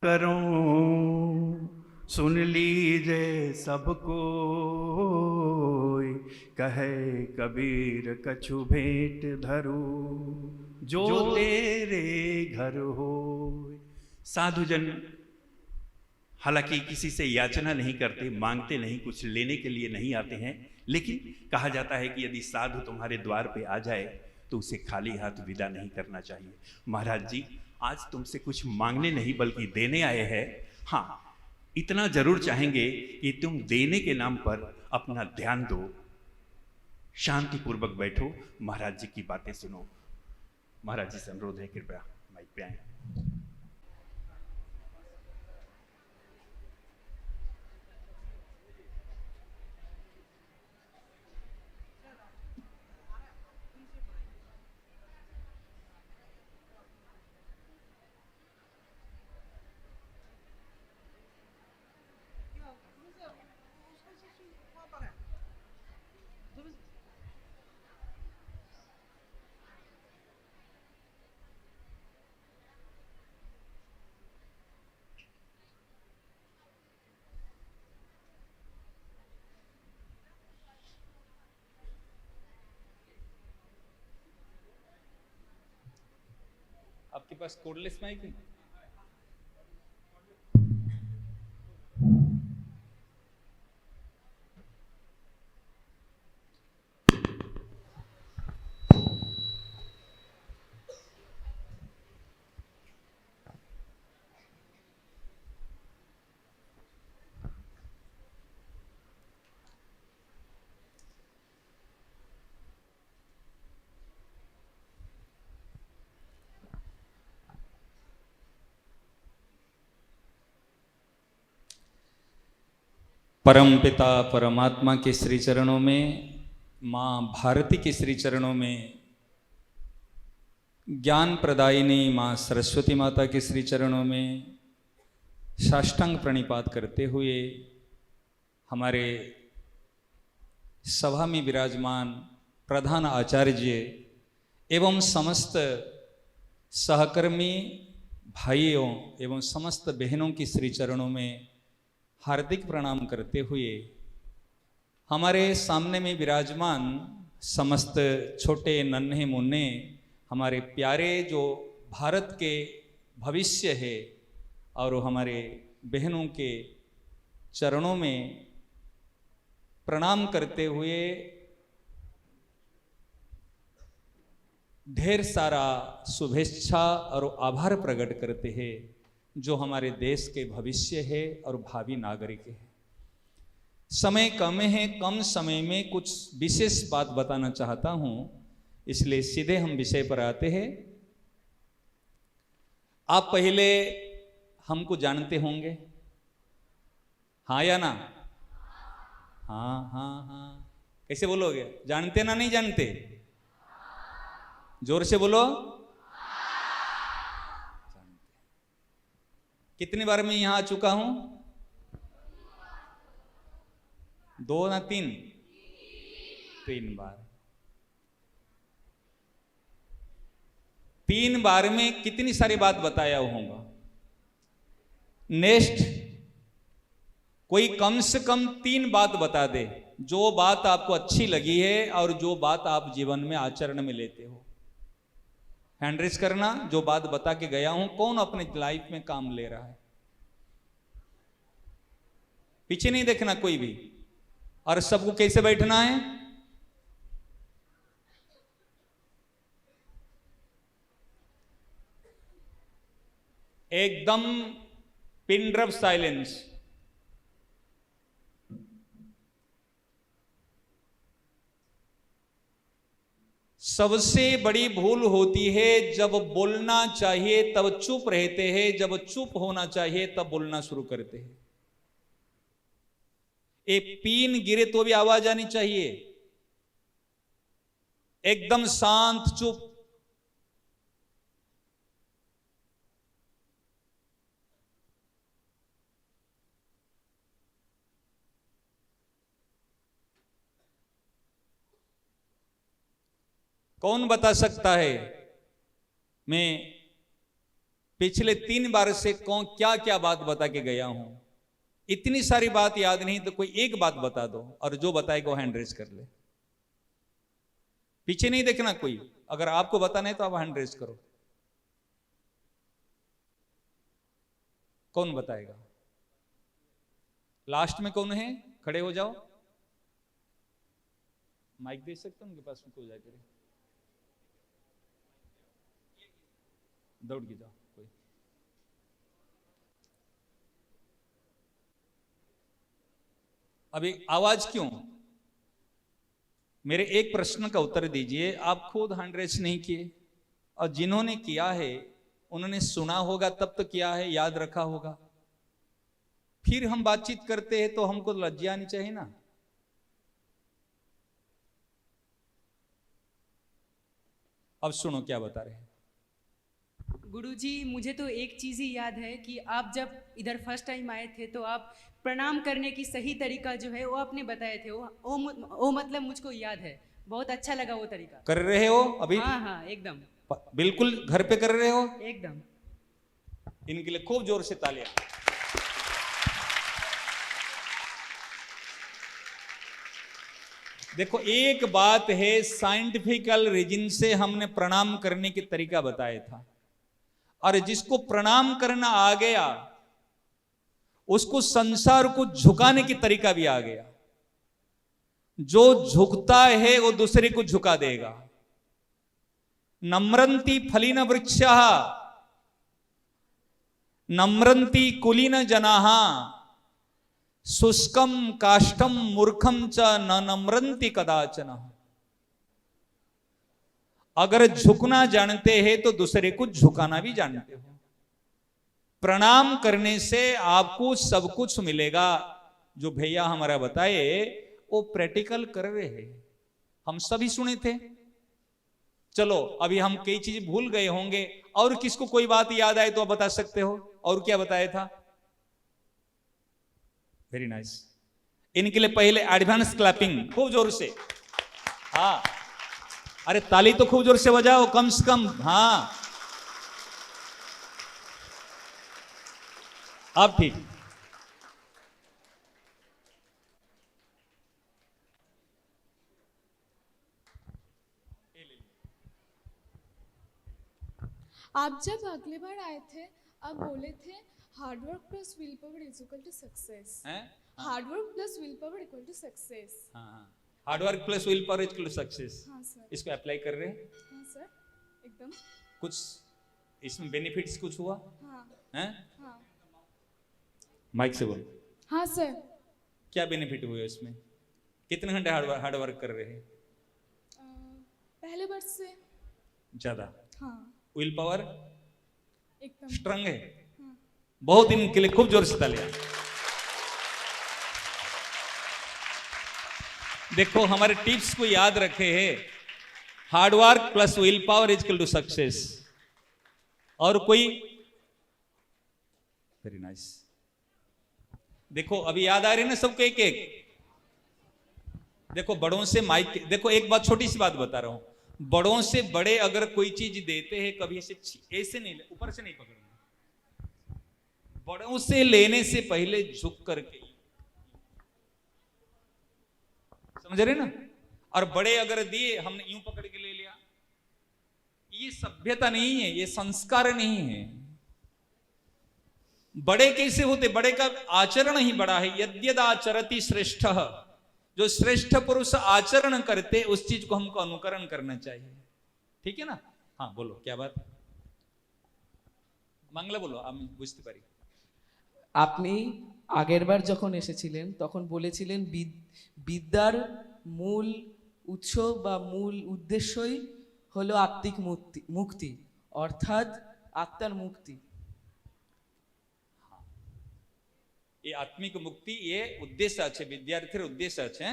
करूं सुन लीजे सबको, कहे कबीर कछु भेंट धरूं जो तेरे घर हो। साधुजन हालांकि किसी से याचना नहीं करते, मांगते नहीं, कुछ लेने के लिए नहीं आते हैं, लेकिन कहा जाता है कि यदि साधु तुम्हारे द्वार पे आ जाए तो उसे खाली हाथ विदा नहीं करना चाहिए। महाराज जी, आज तुमसे कुछ मांगने नहीं बल्कि देने आए हैं। हाँ, इतना जरूर चाहेंगे कि तुम देने के नाम पर अपना ध्यान दो, शांतिपूर्वक बैठो, महाराज जी की बातें सुनो। महाराज जी से अनुरोध है, कृपया माइक पे आए। आपके पास कोडलेस माइक है? परम पिता परमात्मा के श्री चरणों में, माँ भारती के श्री चरणों में, ज्ञान प्रदायिनी माँ सरस्वती माता के श्री चरणों में साष्टांग प्रणिपात करते हुए हमारे सभा में विराजमान प्रधान आचार्य एवं समस्त सहकर्मी भाइयों एवं समस्त बहनों की श्री चरणों में हार्दिक प्रणाम करते हुए हमारे सामने में विराजमान समस्त छोटे नन्हे मुन्ने हमारे प्यारे जो भारत के भविष्य है और हमारे बहनों के चरणों में प्रणाम करते हुए ढेर सारा शुभेच्छा और आभार प्रकट करते हैं जो हमारे देश के भविष्य है और भावी नागरिक है। समय कम है, कम समय में कुछ विशेष बात बताना चाहता हूं, इसलिए सीधे हम विषय पर आते हैं। आप पहले हमको जानते होंगे, हाँ या ना? हाँ हाँ हाँ, कैसे बोलोगे? जानते ना नहीं जानते? जोर से बोलो। कितनी बार मैं यहां आ चुका हूं? 2 ना 3? 3 बार। 3 बार में कितनी सारी बात बताया होगा। नेक्स्ट कोई कम से कम 3 बात बता दे जो बात आपको अच्छी लगी है और जो बात आप जीवन में आचरण में लेते हो। हैंड रेज करना, जो बात बता के गया हूं कौन अपने लाइफ में काम ले रहा है। पीछे नहीं देखना कोई भी, और सबको कैसे बैठना है? एकदम पिन ड्रॉप साइलेंस। सबसे बड़ी भूल होती है जब बोलना चाहिए तब चुप रहते हैं, जब चुप होना चाहिए तब बोलना शुरू करते हैं। एक पिन गिरे तो भी आवाज आनी चाहिए, एकदम शांत चुप। कौन बता सकता है? मैं पिछले 3 बार से कौन क्या क्या बात बता के गया हूं। इतनी सारी बात याद नहीं तो कोई एक बात बता दो, और जो बताएगा वो हैंड रेज कर ले। पीछे नहीं देखना कोई, अगर आपको बताना है तो आप हैंड रेज करो। कौन बताएगा? लास्ट में कौन है? खड़े हो जाओ, माइक दे सकते हो उनके पास में, कोई जाकर दौड़ के जाओ कोई। अभी आवाज क्यों? मेरे एक प्रश्न का उत्तर दीजिए। आप खुद हैंड रेज नहीं किए, और जिन्होंने किया है उन्होंने सुना होगा तब तो किया है, याद रखा होगा। फिर हम बातचीत करते हैं तो हमको लज्जा आनी चाहिए ना। अब सुनो क्या बता रहे हैं। गुरुजी, मुझे तो एक चीज़ ही याद है कि आप जब इधर फर्स्ट टाइम आए थे तो आप प्रणाम करने की सही तरीका जो है वो आपने बताए थे। वो मतलब मुझको याद है, बहुत अच्छा लगा वो तरीका। कर रहे हो अभी? हाँ हाँ एकदम बिल्कुल घर पे कर रहे हो एकदम। इनके लिए खूब जोर से तालियां। देखो एक बात है, साइंटिफिकल रीजन से हमने प्रणाम करने की तरीका बताया था, और जिसको प्रणाम करना आ गया उसको संसार को झुकाने की तरीका भी आ गया। जो झुकता है वो दूसरे को झुका देगा। नम्रंती फलिन वृक्षः नम्रंती कुलीन जनाः शुष्कम काष्ठम मूर्खम च न नम्रंती कदाचन। अगर झुकना जानते हैं तो दूसरे को झुकाना भी जानते हो। प्रणाम करने से आपको सब कुछ मिलेगा। जो भैया हमारा बताए वो प्रैक्टिकल कर रहे हैं, हम सभी सुने थे। चलो अभी हम कई चीज भूल गए होंगे, और किसको कोई बात याद आए तो आप बता सकते हो। और क्या बताया था? Very nice. इनके लिए पहले एडवांस क्लैपिंग खूब जोर से। हाँ अरे ताली तो खूब जोर से बजाओ कम से कम। हाँ अब ठीक। आप जब अगली बार आए थे आप बोले थे hard work plus will power is equal to success. Hard work plus will power equal to success. Hard work plus will power equal to success. हाँ सर। इसको अप्लाई कर रहे हैं? हाँ सर एकदम। कुछ इसमें बेनिफिट्स कुछ हुआ? हाँ हैं? हाँ माइक से बोलो। हाँ सर। क्या बेनिफिट हुए इसमें? कितने घंटे हार्ड वर्क कर रहे हैं? पहले वर्ष से ज्यादा। हाँ विल पावर एकदम स्ट्रांग है। हाँ। बहुत इनके लिए खूब जोर से तालियां। देखो हमारे टिप्स को याद रखे हैं। Hard work plus will power is equal to success. और कोई? Very nice. देखो अभी याद आ रही है ना सबको एक एक। देखो बड़ों से माइक, देखो एक बात छोटी सी बात बता रहा हूं। बड़ों से बड़े अगर कोई चीज देते हैं कभी ऐसे नहीं, ऊपर से नहीं पकड़ना। बड़ों से लेने से पहले झुक करके, समझ रहे ना। और बड़े अगर दिए हमने यूं पकड़ के ले लिया, ये सभ्यता नहीं है, ये संस्कार नहीं है। बड़े कैसे होते? बड़े का आचरण ही बड़ा है। यद्यदाचरति श्रेष्ठ, जो श्रेष्ठ पुरुष आचरण करते उस चीज को हमको अनुकरण करना चाहिए। ठीक है ना? हाँ बोलो क्या बात? বাংলা বলো, আমি বুঝতে পারি। আপনি আগের বার যখন এসেছিলেন তখন বলেছিলেন বিদ্যার মূল উৎস বা মূল উদ্দেশ্যই হলো আত্মিক মুক্তি, অর্থাৎ আত্মার মুক্তি। ये आत्मिक मुक्ति ये उद्देश्य अच्छे विद्यार्थी उद्देश्य अच्छे।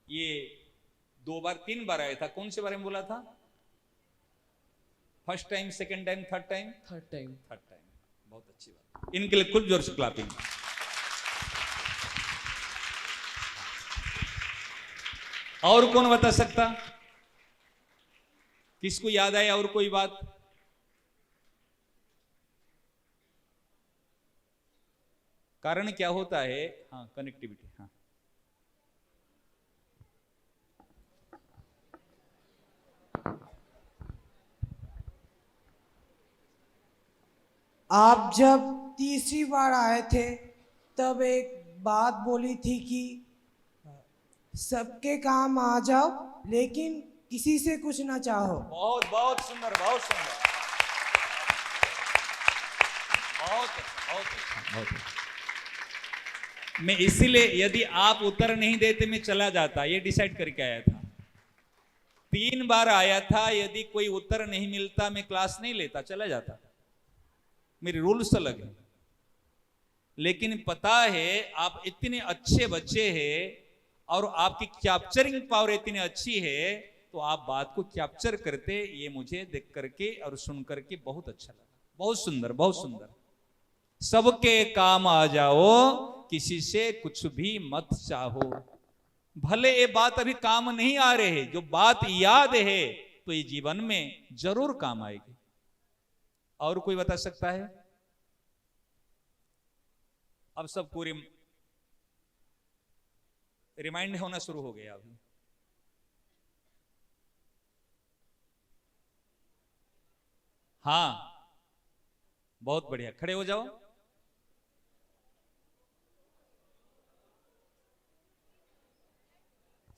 ये 2 बार 3 बार आया था। कौन से बारे में बोला था? First time, second time, third time? Third time. Third time. बहुत अच्छी बात। इनके लिए खूब जोर से क्लैपिंग। और कौन बता सकता? किसको याद आया और कोई बात? कारण क्या होता है, हाँ कनेक्टिविटी, हाँ आप जब तीसरी बार आए थे तब एक बात बोली थी कि सबके काम आ जाओ लेकिन किसी से कुछ ना चाहो। बहुत बहुत सुंदर, बहुत सुंदर, बहुत बहुत बहुत। मैं इसीलिए यदि आप उत्तर नहीं देते मैं चला जाता, ये डिसाइड करके आया था। 3 बार आया था, यदि कोई उत्तर नहीं मिलता मैं क्लास नहीं लेता, चला जाता। मेरे रूल्स अलग है, लेकिन पता है आप इतने अच्छे बच्चे हैं और आपकी कैप्चरिंग पावर इतनी अच्छी है, तो आप बात को कैप्चर करते, ये मुझे देख करके और सुन करके बहुत अच्छा लगा। बहुत सुंदर, बहुत सुंदर। सबके काम आ जाओ, किसी से कुछ भी मत चाहो। भले ये बात अभी काम नहीं आ रहे, जो बात याद है तो ये जीवन में जरूर काम आएगी। और कोई बता सकता है? अब सबको रिमाइंड होना शुरू हो गया अभी। हाँ, बहुत बढ़िया, खड़े हो जाओ।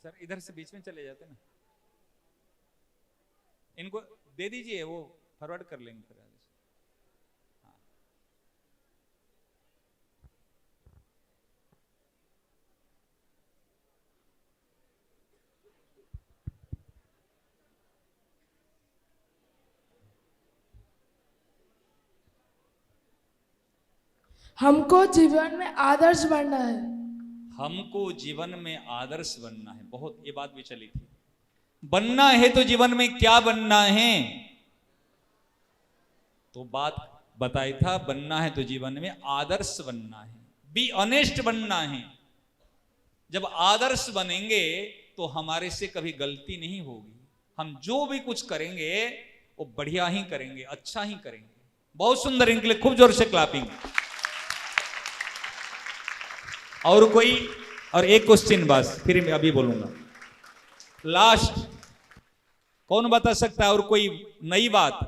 सर इधर से बीच में चले जाते ना, इनको दे दीजिए, वो फॉरवर्ड कर लेंगे फिर। हाँ। हमको जीवन में आदर्श बनना है। हमको जीवन में आदर्श बनना है, बहुत ये बात भी चली थी। बनना है तो जीवन में क्या बनना है, तो बात बताई था, बनना है तो जीवन में आदर्श बनना है, बी ऑनेस्ट बनना है। जब आदर्श बनेंगे तो हमारे से कभी गलती नहीं होगी। हम जो भी कुछ करेंगे वो बढ़िया ही करेंगे, अच्छा ही करेंगे। बहुत सुंदर, इनके लिए खूब जोर से क्लैपिंग। और कोई, और एक क्वेश्चन बस, फिर मैं अभी बोलूंगा लास्ट। कौन बता सकता है और कोई नई बात?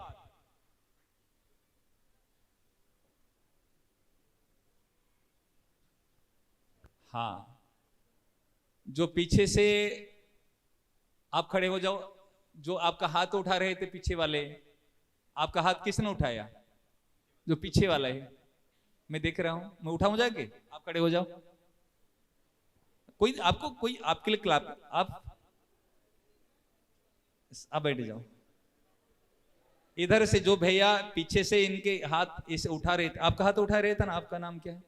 हाँ, जो पीछे से, आप खड़े हो जाओ। जो आपका हाथ उठा रहे थे पीछे वाले, आपका हाथ किसने उठाया? जो पीछे वाला है, मैं देख रहा हूं, मैं उठाऊं जाके? आप खड़े हो जाओ। कोई आपको, कोई आपके लिए क्लैप, आप बैठ जाओ। इधर से जो भैया पीछे से इनके हाथ इसे उठा रहे थे, आपका हाथ उठा रहे थे ना, आपका नाम क्या है?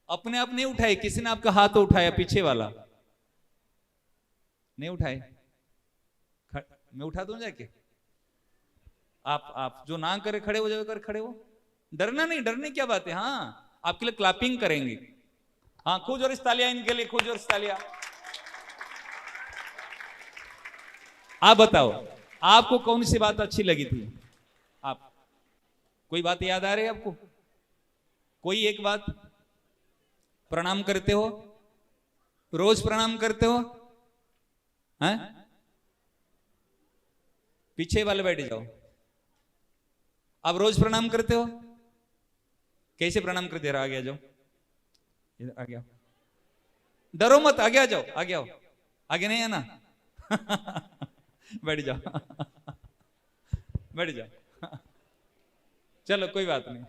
अपने आप नहीं उठाए, किसी ने आपका हाथ उठाया? पीछे वाला नहीं उठाए? मैं उठा दूं जाके? आप जो ना करे खड़े हो जाओ, कर खड़े हो, डरना नहीं, डरने क्या बात है। हाँ, आपके लिए क्लैपिंग करेंगे। हाँ, खूब जोर से तालियां इनके लिए, खूब जोर से तालियां। आप बताओ, आपको कौन सी बात अच्छी लगी थी? आप कोई बात याद आ रही है आपको? कोई एक बात? प्रणाम करते हो? रोज प्रणाम करते हो? हैं? पीछे वाले बैठ जाओ। आप रोज प्रणाम करते हो? कैसे प्रणाम करते हो? आगे आ जाओ, इधर आ गया। डरो मत, आगे आ जाओ, आगे आओ। आगे नहीं है ना? बैठ जाओ, बैठ जाओ। चलो कोई बात नहीं।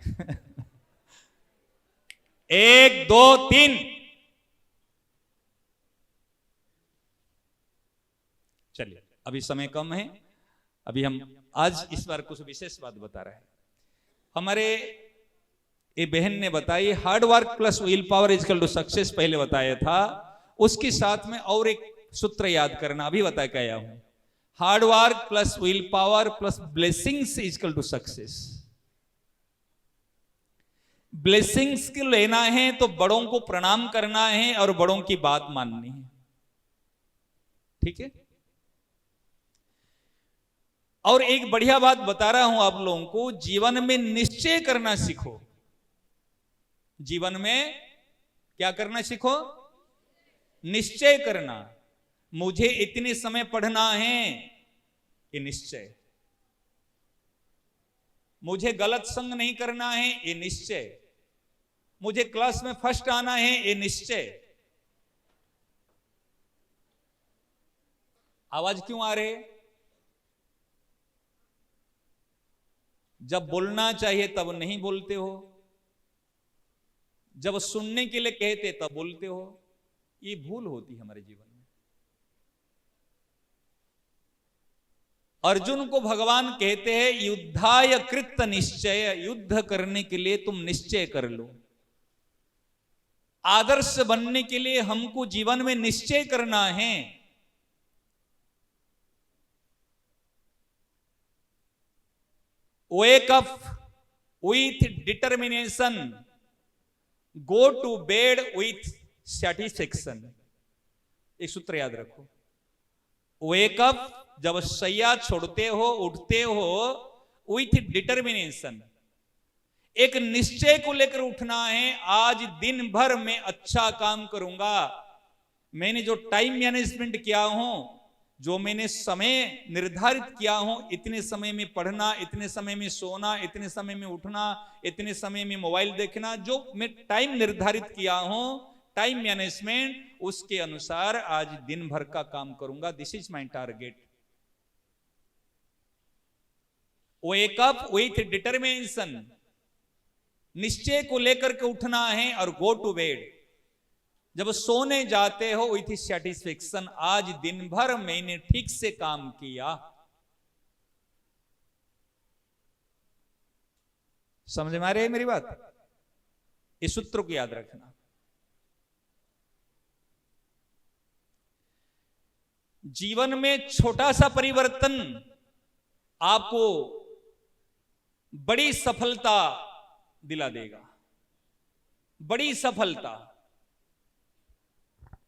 1 2 3। चलिए, अभी समय कम है, अभी हम आज इस बार कुछ विशेष बात बता रहे हैं। हमारे ये बहन ने बताई, hard work plus will power is equal to success, पहले बताया था। उसके साथ में और एक सूत्र याद करना, अभी बता के आया हूं। Hard work plus will power plus blessings is equal to success. Blessings को लेना है तो बड़ों को प्रणाम करना है और बड़ों की बात माननी है, ठीक है? और एक बढ़िया बात बता रहा हूं आप लोगों को, जीवन में निश्चय करना सीखो। जीवन में क्या करना सीखो? निश्चय करना। मुझे इतने समय पढ़ना है, ये निश्चय। मुझे गलत संग नहीं करना है, ये निश्चय। मुझे क्लास में फर्स्ट आना है, ये निश्चय। आवाज क्यों आ रहे? जब बोलना चाहिए तब नहीं बोलते हो, जब सुनने के लिए कहते तब बोलते हो। ये भूल होती है हमारे जीवन में। अर्जुन को भगवान कहते हैं युद्धाय कृत निश्चय, युद्ध करने के लिए तुम निश्चय कर लो। आदर्श बनने के लिए हमको जीवन में निश्चय करना है। Wake up with determination, go to bed with satisfaction। एक सूत्र याद रखो। Wake up, जब सैया छोड़ते हो, उठते हो, with determination, एक निश्चय को लेकर उठना है। आज दिन भर में अच्छा काम करूंगा। मैंने जो टाइम मैनेजमेंट किया हूं, जो मैंने समय निर्धारित किया हूं, इतने समय में पढ़ना, इतने समय में सोना, इतने समय में उठना, इतने समय में मोबाइल देखना, जो मैं टाइम निर्धारित किया हूं, टाइम मैनेजमेंट, उसके अनुसार आज दिन भर का काम करूंगा। This is my target. Wake up with determination, निश्चय को लेकर के उठना है। और गो टू बेड, जब सोने जाते हो विथ सेटिस्फेक्शन, आज दिन भर मैंने ठीक से काम किया। समझ में आ रही है मेरी बात? इस सूत्र को याद रखना। जीवन में छोटा सा परिवर्तन आपको बड़ी सफलता दिला देगा। बड़ी सफलता,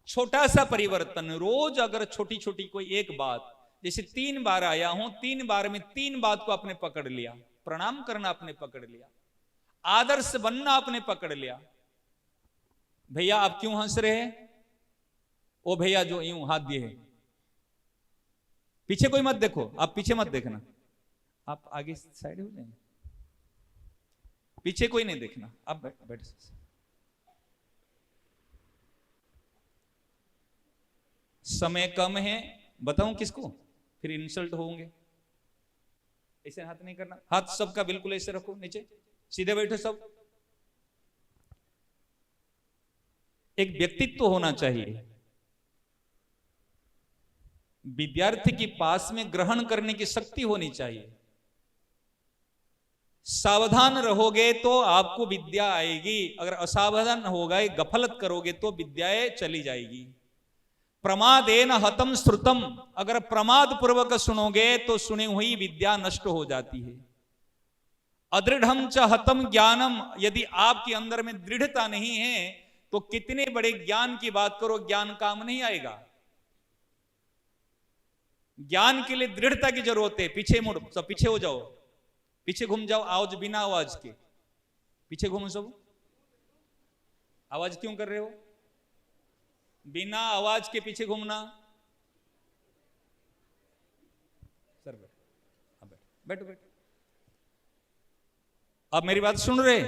छोटा सा परिवर्तन। रोज अगर छोटी छोटी कोई एक बात, जैसे 3 बार आया हूं, 3 बार में 3 बात को आपने पकड़ लिया। प्रणाम करना आपने पकड़ लिया, आदर्श बनना आपने पकड़ लिया। भैया आप क्यों हंस रहे हैं? ओ भैया जो यूं हाथ दिए हैं, पीछे कोई मत देखो, आप पीछे मत देखना, आप आगे साइड हो जाए, पीछे कोई नहीं देखना, आप बैठ। समय कम है, बताऊं किसको? फिर इंसल्ट होंगे। ऐसे हाथ नहीं करना, हाथ सबका बिल्कुल ऐसे रखो, नीचे सीधे बैठो सब। एक व्यक्तित्व होना चाहिए। विद्यार्थी के पास में ग्रहण करने की शक्ति होनी चाहिए। सावधान रहोगे तो आपको विद्या आएगी, अगर असावधान हो गए, गफलत करोगे तो विद्याएं चली जाएगी। प्रमादेन हतम श्रुतम, अगर प्रमाद पूर्वक सुनोगे तो सुनी हुई विद्या नष्ट हो जाती है। अदृढ़म च हतम ज्ञानम, यदि आपके अंदर में दृढ़ता नहीं है तो कितने बड़े ज्ञान की बात करो, ज्ञान काम नहीं आएगा। ज्ञान के लिए दृढ़ता की जरूरत है। पीछे मुड़, सब पीछे हो जाओ, पीछे घूम जाओ, आवाज बिना आवाज के पीछे घूमो सब। आवाज क्यों कर रहे हो? बिना आवाज के पीछे घूमना। सर बैठो बैठो। अब मेरी बात सुन रहे?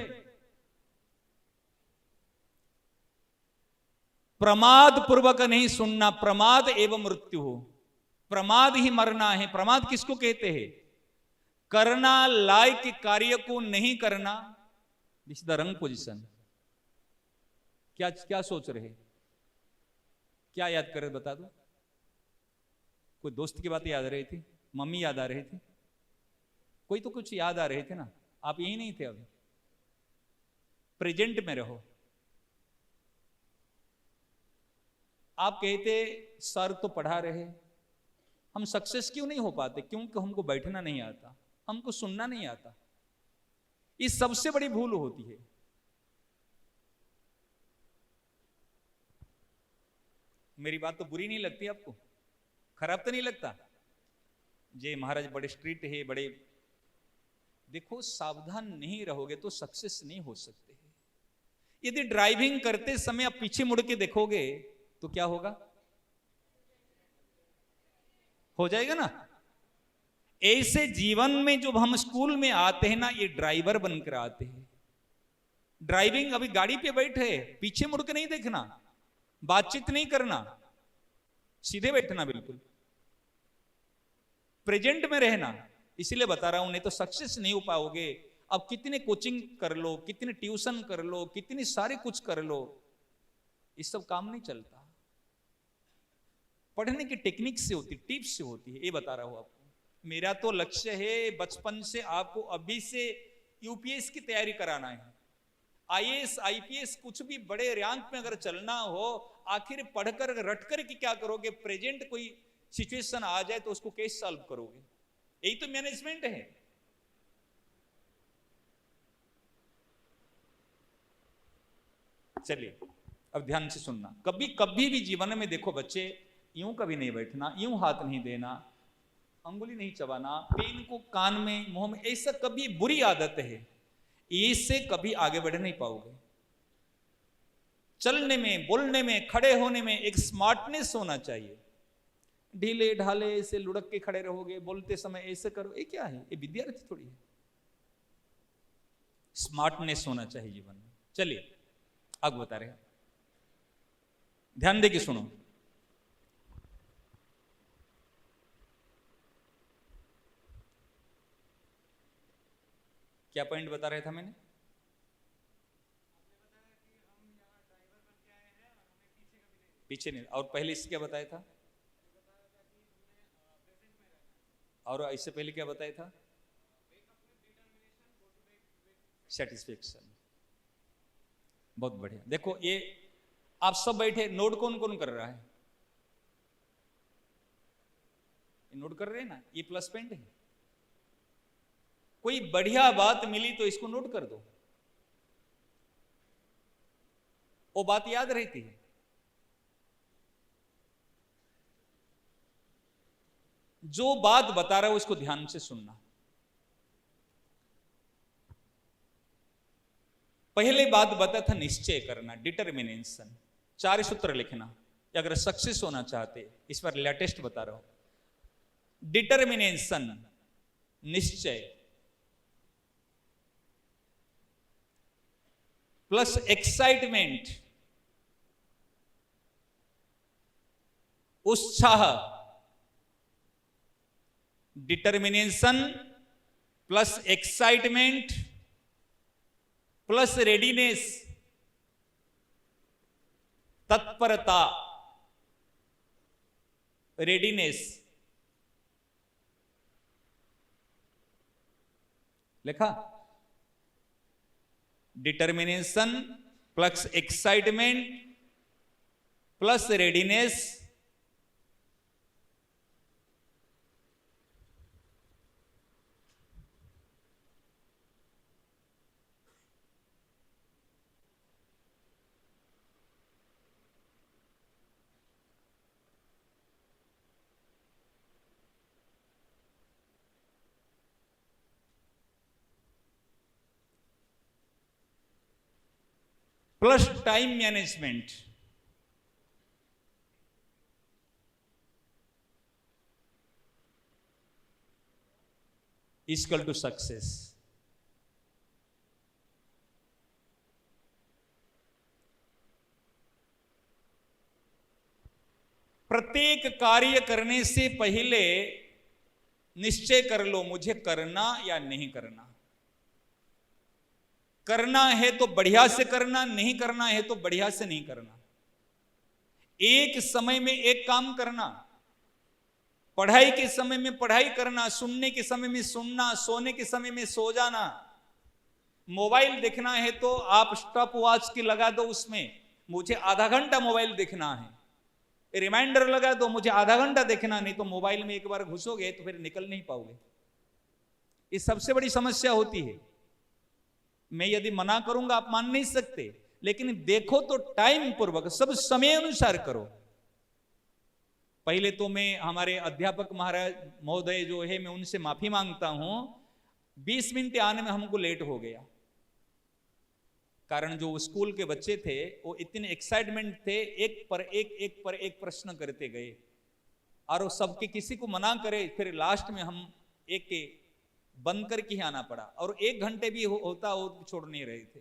प्रमाद पूर्वक नहीं सुनना, प्रमाद एवं मृत्यु हो। प्रमाद ही मरना है। प्रमाद किसको कहते हैं? करना लायक कार्य को नहीं करना। दिस इज द रंग पोजिशन। क्या क्या सोच रहे? क्या याद कर रहे बता दो? कोई दोस्त की बात याद आ रही थी, मम्मी याद आ रही थी, कोई तो कुछ याद आ रहे थे ना। आप यही नहीं थे। अभी प्रेजेंट में रहो। आप कहते सर तो पढ़ा रहे, हम सक्सेस क्यों नहीं हो पाते? क्योंकि हमको बैठना नहीं आता, हमको सुनना नहीं आता। ये सबसे बड़ी भूल होती है। मेरी बात तो बुरी नहीं लगती आपको? खराब तो नहीं लगता? जय महाराज बड़े स्ट्रिक्ट है, बड़े। देखो, सावधान नहीं रहोगे तो सक्सेस नहीं हो सकते। यदि ड्राइविंग करते समय आप पीछे मुड़ के देखोगे तो क्या होगा? हो जाएगा ना। ऐसे जीवन में जब हम स्कूल में आते हैं ना, ये ड्राइवर बनकर आते हैं। ड्राइविंग, अभी गाड़ी पे बैठे, पीछे मुड़ के नहीं देखना, बातचीत नहीं करना, सीधे बैठना, बिल्कुल प्रेजेंट में रहना। इसीलिए बता रहा हूं, नहीं तो सक्सेस नहीं हो पाओगे। अब कितने कोचिंग कर लो, कितने ट्यूशन कर लो, कितनी सारे कुछ कर लो, इस सब काम नहीं चलता। पढ़ने की टेक्निक से होती, टिप्स से होती है। ये बता रहा हूं आपको। मेरा तो लक्ष्य है बचपन से आपको अभी से यूपीएस की तैयारी कराना है। आईएएस आईपीएस कुछ भी बड़े रैंक में अगर चलना हो, आखिर पढ़कर रटकर की क्या करोगे? प्रेजेंट कोई सिचुएशन आ जाए तो उसको कैसे सॉल्व करोगे? यही तो मैनेजमेंट है। चलिए अब ध्यान से सुनना। कभी कभी भी जीवन में देखो बच्चे, यूं कभी नहीं बैठना, यूं हाथ नहीं देना, अंगुली नहीं चबाना, पेन को कान में मुंह में, ऐसा कभी बुरी आदत है। इससे कभी आगे बढ़ नहीं पाओगे। चलने में, बोलने में, खड़े होने में एक स्मार्टनेस होना चाहिए। ढीले ढाले ऐसे लुढ़क के खड़े रहोगे, बोलते समय ऐसे करो, ये क्या है? ये विद्यार्थी थोड़ी है। स्मार्टनेस होना चाहिए जीवन में। चलिए आगे बता रहे हैं, ध्यान दे के सुनो। क्या पॉइंट बता रहा था मैंने? पीछे नहीं, और पहले इससे क्या बताया था? और इससे पहले क्या बताया था? सेटिस्फेक्शन। बहुत बढ़िया। देखो ये आप सब बैठे, नोट कौन कौन कर रहा है? नोट कर रहे हैं ना, ये प्लस पॉइंट है। कोई बढ़िया बात मिली तो इसको नोट कर दो, वो बात याद रहती है। जो बात बता रहा है उसको ध्यान से सुनना। पहले बात बता था निश्चय करना, डिटर्मिनेशन। 4 सूत्र लिखना अगर सक्सेस होना चाहते। इस पर लेटेस्ट बता रहा हूं। डिटर्मिनेशन, निश्चय, प्लस एक्साइटमेंट, उत्साह। Determination plus excitement plus readiness, तत्परता, रेडीनेस। लिखा? Determination plus excitement plus readiness, plus time management. Equal to success. प्रत्येक कार्य करने से पहले निश्चय कर लो मुझे करना या नहीं करना। करना है तो बढ़िया से करना, नहीं करना है तो बढ़िया से नहीं करना। एक समय में एक काम करना, पढ़ाई के समय में पढ़ाई करना, सुनने के समय में सुनना, सोने के समय में सो जाना। मोबाइल देखना है तो आप स्टॉप वॉच की लगा दो, उसमें मुझे आधा घंटा मोबाइल देखना है, रिमाइंडर लगा दो मुझे आधा घंटा देखना। नहीं तो मोबाइल में एक बार घुसोगे तो फिर निकल नहीं पाओगे। ये सबसे बड़ी समस्या होती है। मैं यदि मना करूंगा आप मान नहीं सकते, लेकिन देखो तो टाइम पूर्वक, सब समय अनुसार करो। पहले तो मैं हमारे अध्यापक महाराज महोदय जो है, मैं उनसे माफी मांगता हूं। 20 मिनट आने में हमको लेट हो गया। कारण जो स्कूल के बच्चे थे वो इतने एक्साइटमेंट थे, एक पर एक प्रश्न करते गए और वो सबके किसी को मना करे, फिर लास्ट में हम एक के बंद करके ही आना पड़ा और 1 घंटे भी होता वो छोड़ नहीं रहे थे।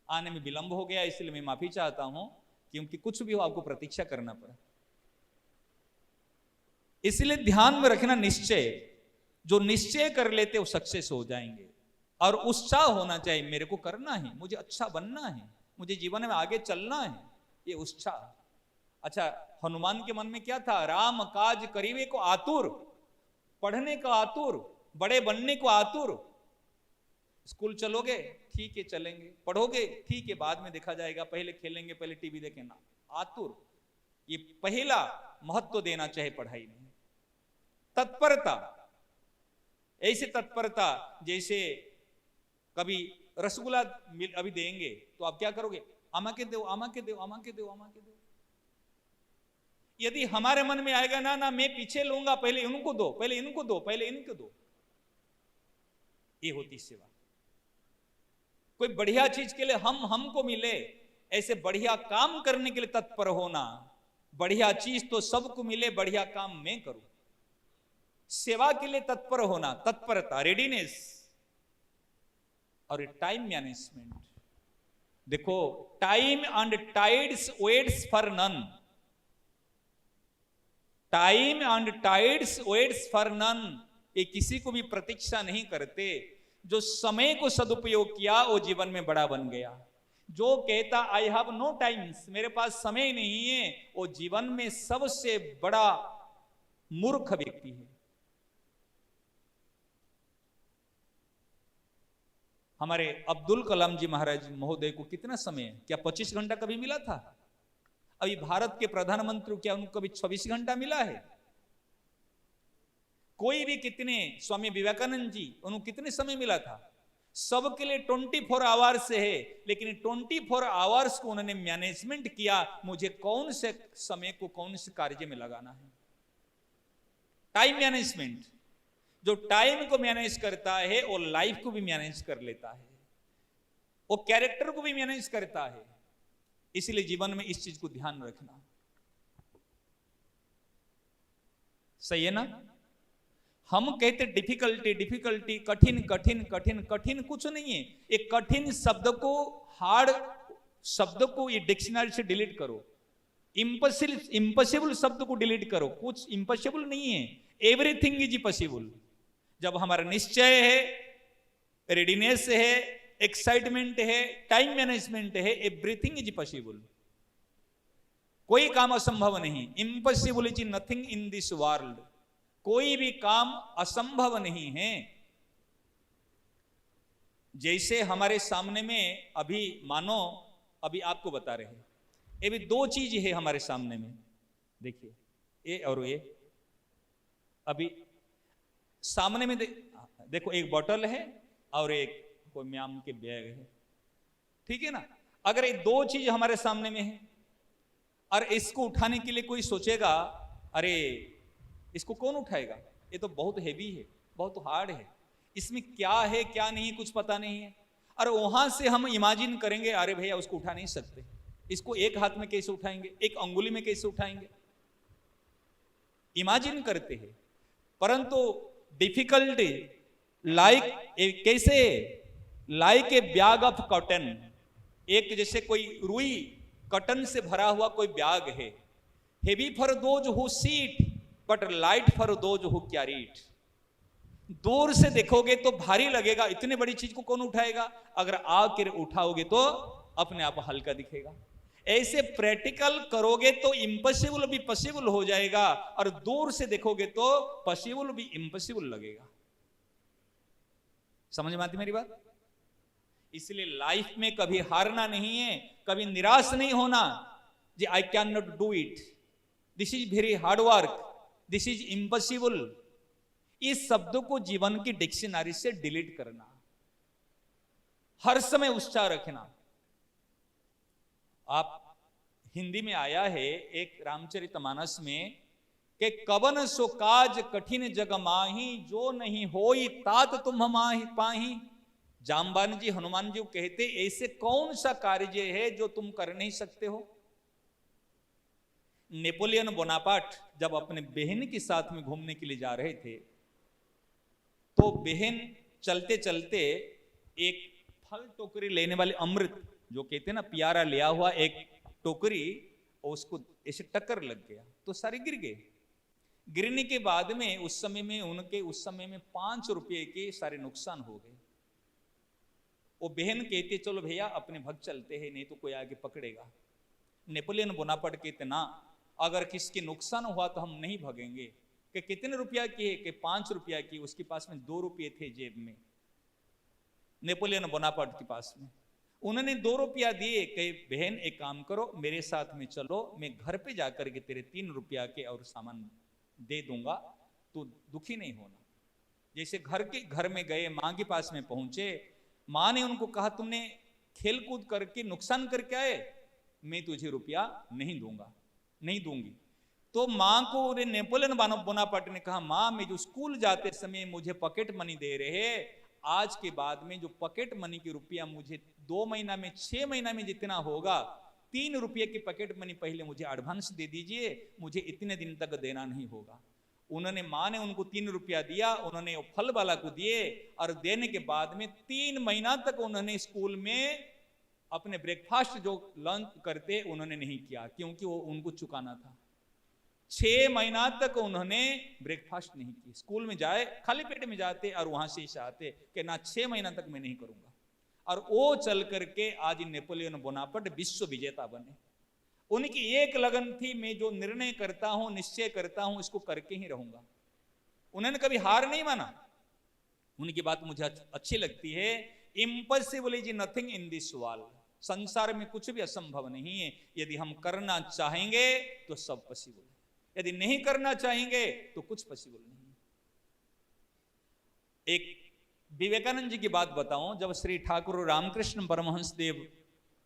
आने में विलंब हो गया, इसलिए मैं माफी चाहता हूं, क्योंकि कुछ भी हो आपको प्रतीक्षा करना पड़ा। इसलिए ध्यान में रखना निश्चय, जो निश्चय कर लेते वो सक्सेस हो जाएंगे। और उत्साह होना चाहिए, मेरे को करना है, मुझे अच्छा बनना है, मुझे जीवन में आगे चलना है, ये उत्साह। अच्छा, हनुमान के मन में क्या था? राम काज करीबे को आतुर, पढ़ने का आतुर, बड़े बनने को आतुर। स्कूल चलोगे, ठीक है चलेंगे, पढ़ोगे, ठीक है बाद में देखा जाएगा, पहले खेलेंगे, पहले टीवी देखेंगे, आतुर। ये पहला महत्व देना चाहिए पढ़ाई में। तत्परता, ऐसी तत्परता जैसे कभी रसगुल्ला अभी देंगे तो आप क्या करोगे? आमा के दो, आमा के दो, आमा के दो, आमा के दो। यदि हमारे मन में आएगा ना ना मैं पीछे लूंगा, पहले इनको दो, पहले इनको दो, पहले इनको दो, ये होती सेवा। कोई बढ़िया चीज के लिए हमको मिले, ऐसे बढ़िया काम करने के लिए तत्पर होना। बढ़िया चीज तो सबको मिले, बढ़िया काम मैं करूं, सेवा के लिए तत्पर होना, तत्परता, रेडीनेस। और टाइम मैनेजमेंट, देखो, time and tides waits for none, time and tides waits for none, ये किसी को भी प्रतीक्षा नहीं करते। जो समय को सदुपयोग किया वो जीवन में बड़ा बन गया। जो कहता आई हैव नो टाइम्स, मेरे पास समय नहीं है, वो जीवन में सबसे बड़ा मूर्ख व्यक्ति है। हमारे अब्दुल कलाम जी महाराज महोदय को कितना समय है? क्या 25 घंटा कभी मिला था? अभी भारत के प्रधानमंत्री क्या उनको कभी 26 घंटा मिला है? कोई भी कितने, स्वामी विवेकानंद जी, उनको कितने समय मिला था? सबके लिए 24 आवर्स है, लेकिन 24 आवर्स को उन्होंने मैनेजमेंट किया, मुझे कौन से समय को कौन से कार्य में लगाना है। टाइम मैनेजमेंट, जो टाइम को मैनेज करता है वो लाइफ को भी मैनेज कर लेता है, वो कैरेक्टर को भी मैनेज करता है। इसलिए जीवन में इस चीज को ध्यान रखना। सही है ना? हम कहते डिफिकल्टी डिफिकल्टी, कठिन कठिन कठिन, कठिन कुछ नहीं है। एक कठिन शब्द को, हार्ड शब्द को ये डिक्शनरी से डिलीट करो। इम्पॉसिबल शब्द को डिलीट करो, कुछ इम्पॉसिबल नहीं है, एवरीथिंग इज पॉसिबल। जब हमारा निश्चय है, रेडीनेस है, एक्साइटमेंट है, टाइम मैनेजमेंट है, एवरीथिंग इज पॉसिबल। कोई काम असंभव नहीं, impossible is nothing in this world. कोई भी काम असंभव नहीं है। जैसे हमारे सामने में अभी मानो, अभी आपको बता रहे हैं, ये भी 2 चीज है हमारे सामने में, देखिए ये और ये। अभी सामने में देखो, एक बोतल है और एक कोई म्याम के बैग है, ठीक है ना? अगर ये 2 चीज हमारे सामने में है और इसको उठाने के लिए कोई सोचेगा, अरे इसको कौन उठाएगा, ये तो बहुत हेवी है, बहुत हार्ड है, इसमें क्या है क्या नहीं कुछ पता नहीं है। और वहां से हम इमेजिन करेंगे, अरे भैया उसको उठा नहीं सकते, इसको एक हाथ में कैसे उठाएंगे, एक अंगुली में कैसे उठाएंगे, इमेजिन करते हैं। परंतु डिफिकल्टी कैसे, like a bag of cotton, एक जैसे कोई रुई कॉटन से भरा हुआ कोई बैग है, heavy for those who seat but light for those who carry it. दूर से देखोगे तो भारी लगेगा, इतनी बड़ी चीज को कौन उठाएगा, अगर आकर उठाओगे तो अपने आप हल्का दिखेगा। ऐसे प्रैक्टिकल करोगे तो इम्पॉसिबल भी पॉसिबल हो जाएगा, और दूर से देखोगे तो पॉसिबल भी इम्पॉसिबल लगेगा। समझ में आती मेरी बात? इसलिए लाइफ में कभी हारना नहीं है, कभी निराश नहीं होना जी I can not do it, this is very hard work, this is impossible. इस शब्दों को जीवन की डिक्शनरी से डिलीट करना, हर समय उत्साह रखना। आप हिंदी में आया है एक रामचरितमानस में कि कवन सो काज कठिन जग माही, जो नहीं होई तात तुम माही पाही, जामवान जी हनुमान जी को कहते, ऐसे कौन सा कार्य है जो तुम कर नहीं सकते हो? नेपोलियन बोनापार्ट जब अपने बहन के साथ में घूमने के लिए जा रहे थे, तो बहन चलते चलते एक फल टोकरी लेने वाले अमृत जो कहते हैं ना प्यारा लिया हुआ एक टोकरी, उसको ऐसे टक्कर लग गया तो सारे गिर गए। गिरने के बाद में उस समय में 5 रुपये के सारे नुकसान हो गए। वो बहन कहती चलो भैया अपने भग चलते हैं, नहीं तो कोई आगे पकड़ेगा। नेपोलियन बोनापार्ट कहते ना, अगर किसके नुकसान हुआ तो हम नहीं भगेंगे। कि कितने रुपया की है? कि 5 रुपया की। उसके पास में 2 रुपये थे जेब में, नेपोलियन बोनापार्ट के पास में। उन्होंने 2 रुपया दिए कि बहन एक काम करो, मेरे साथ में चलो, मैं घर पे जाकर के तेरे 3 रुपया के और सामान दे दूंगा, तो दुखी नहीं होना। जैसे घर में गए, माँ के पास में पहुंचे, माँ ने उनको कहा तुमने खेल कूद करके नुकसान करके आए, मैं तुझे रुपया नहीं दूंगी। तो माँ को नेपोलियन बोनापार्ट ने कहा, माँ मैं जो स्कूल जाते समय मुझे पॉकेट मनी दे रहे, आज के बाद में जो पॉकेट मनी की रुपया मुझे 2 महीना में 6 महीना में जितना होगा, 3 रुपये की पॉकेट मनी पहले मुझे एडवांस दे दीजिए, मुझे इतने दिन तक देना नहीं होगा। उन्होंने माँ ने उनको 3 रुपया दिया, उन्होंने फल वाला को दिए, और देने के बाद में 3 महीना तक उन्होंने स्कूल में अपने ब्रेकफास्ट जो लंच करते उन्होंने नहीं किया, क्योंकि वो उनको चुकाना था। 6 महीना तक उन्होंने ब्रेकफास्ट नहीं की। स्कूल में जाए खाली पेट में जाते और वहां से आते कि ना 6 महीना तक मैं नहीं करूंगा। और वो चल करके आज नेपोलियन बोनापार्ट विश्व विजेता बने। उनकी एक लगन थी, मैं जो निर्णय करता हूं, निश्चय करता हूं, इसको करके ही रहूंगा। उन्होंने कभी हार नहीं माना। उनकी बात मुझे अच्छी लगती है, impossible is nothing in this world. संसार में कुछ भी असंभव नहीं है। यदि हम करना चाहेंगे तो सब पॉसिबल है, यदि नहीं करना चाहेंगे तो कुछ पॉसिबल नहीं। एक विवेकानंद जी की बात बताऊं, जब श्री ठाकुर रामकृष्ण परमहंस देव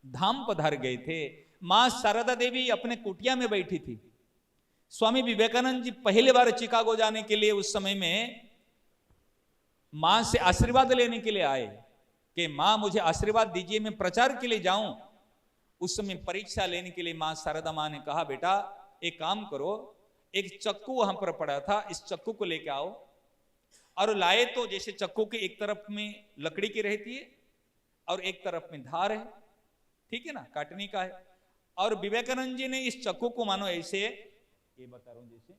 धाम पधार गए थे, मां शारदा देवी अपने कुटिया में बैठी थी। स्वामी विवेकानंद जी पहली बार चिकागो जाने के लिए उस समय में मां से आशीर्वाद लेने के लिए आए कि मां मुझे आशीर्वाद दीजिए, मैं प्रचार के लिए जाऊं। उस समय परीक्षा लेने के लिए मां शारदा मां ने कहा, बेटा एक काम करो, एक चक्कू वहां पर पड़ा था, इस चक्कू को लेके आओ। और लाए तो जैसे चक्कू के एक तरफ में लकड़ी की रहती है और एक तरफ में धार है, ठीक है ना, काटने का है। और विवेकानंद जी ने इस चक्कू को मानो ऐसे, ये बता रहा हूं, जैसे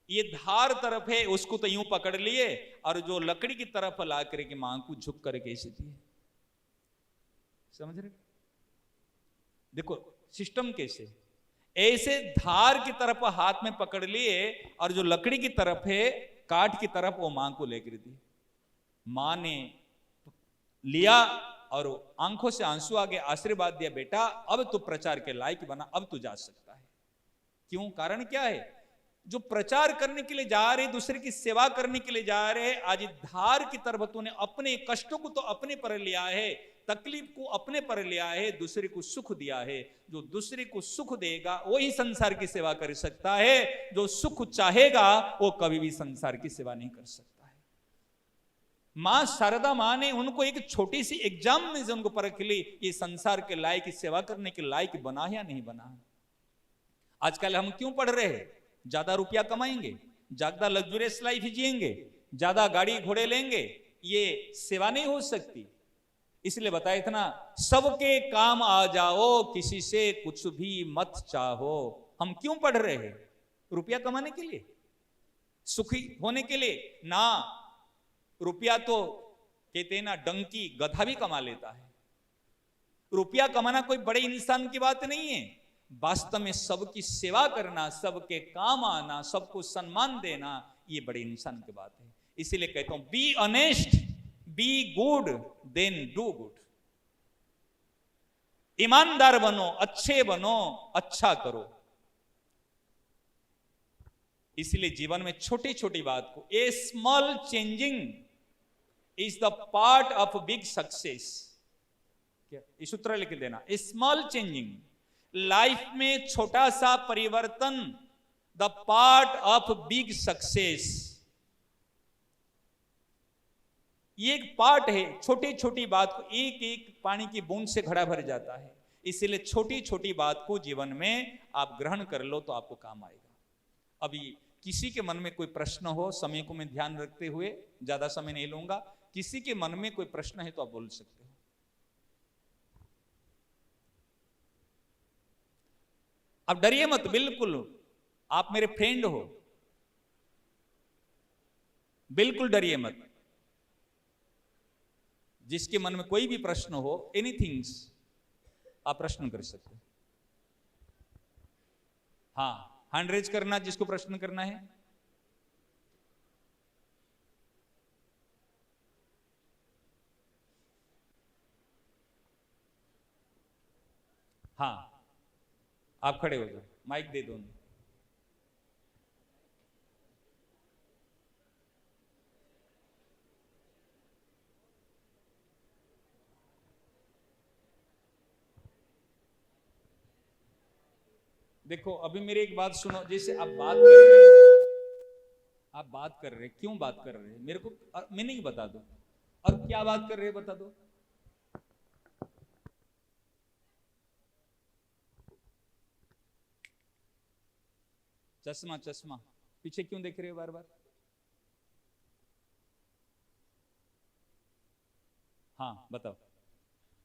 ये धार तरफ है उसको तो यूं पकड़ लिए, और जो लकड़ी की तरफ ला करके मां को झुक करके ऐसे दिए। समझ रहे? देखो सिस्टम कैसे, ऐसे धार की तरफ हाथ में पकड़ लिए और जो लकड़ी की तरफ है काट की तरफ वो मां को लेकर दी। मां ने लिया और आंखों से आंसू आ गए, आशीर्वाद दिया, बेटा अब तो प्रचार के लायक बना, अब तो जा सकता है। क्यों? कारण क्या है? जो प्रचार करने के लिए जा रहे, दूसरे की सेवा करने के लिए जा रहे, आज धार की तरफ तूने अपने कष्टों को तो अपने पर लिया है, तकलीफ को अपने पर लिया है, दूसरे को सुख दिया है। जो दूसरे को सुख देगा वही संसार की सेवा कर सकता है। जो सुख चाहेगा वो कभी भी संसार की सेवा नहीं कर सकता है। मां शारदा मां ने उनको एक छोटी सी एग्जाम में से उनको परख ली, ये संसार के लायक की सेवा करने के लायक बना या नहीं बना। आजकल हम क्यों पढ़ रहे हैं? ज्यादा रुपया कमाएंगे, ज्यादा लग्जरियस लाइफ जिएंगे, ज्यादा गाड़ी घोड़े लेंगे, ये सेवा नहीं हो सकती। इसलिए बताया इतना, सबके काम आ जाओ, किसी से कुछ भी मत चाहो। हम क्यों पढ़ रहे हैं? रुपया कमाने के लिए, सुखी होने के लिए ना। रुपया तो कहते हैं ना, डंकी गधा भी कमा लेता है। रुपया कमाना कोई बड़े इंसान की बात नहीं है। वास्तव में सबकी सेवा करना, सबके काम आना, सबको सम्मान देना, ये बड़े इंसान की बात है। इसीलिए कहता हूं, be honest, be good, then do good. ईमानदार बनो, अच्छे बनो, अच्छा करो। इसलिए जीवन में छोटी छोटी बात को, a small changing is the part of big success. क्या ये सूत्र लिख देना, ए स्मॉल चेंजिंग, लाइफ में छोटा सा परिवर्तन, the part of big success. ये एक पार्ट है, छोटी छोटी बात को एक एक पानी की बूंद से घड़ा भर जाता है। इसलिए छोटी छोटी बात को जीवन में आप ग्रहण कर लो तो आपको काम आएगा। अभी किसी के मन में कोई प्रश्न हो, समय को मैं ध्यान रखते हुए ज्यादा समय नहीं लूंगा, किसी के मन में कोई प्रश्न है तो आप बोल सकते हो। आप डरिए मत, बिल्कुल आप मेरे फ्रेंड हो, बिल्कुल डरिए मत। जिसके मन में कोई भी प्रश्न हो, एनीथिंग्स, आप प्रश्न कर सकते हो। हाँ, हैंड रेज करना जिसको प्रश्न करना है। हाँ, आप खड़े हो जाओ, माइक दे दो उन्हें। देखो अभी मेरी एक बात सुनो, जैसे आप बात कर रहे हैं, आप बात कर रहे हैं, क्यों बात कर रहे हैं मेरे को मीनिंग बता दो, और क्या बात कर रहे हैं बता दो। चश्मा चश्मा पीछे क्यों देख रहे हो बार बार? हाँ बताओ।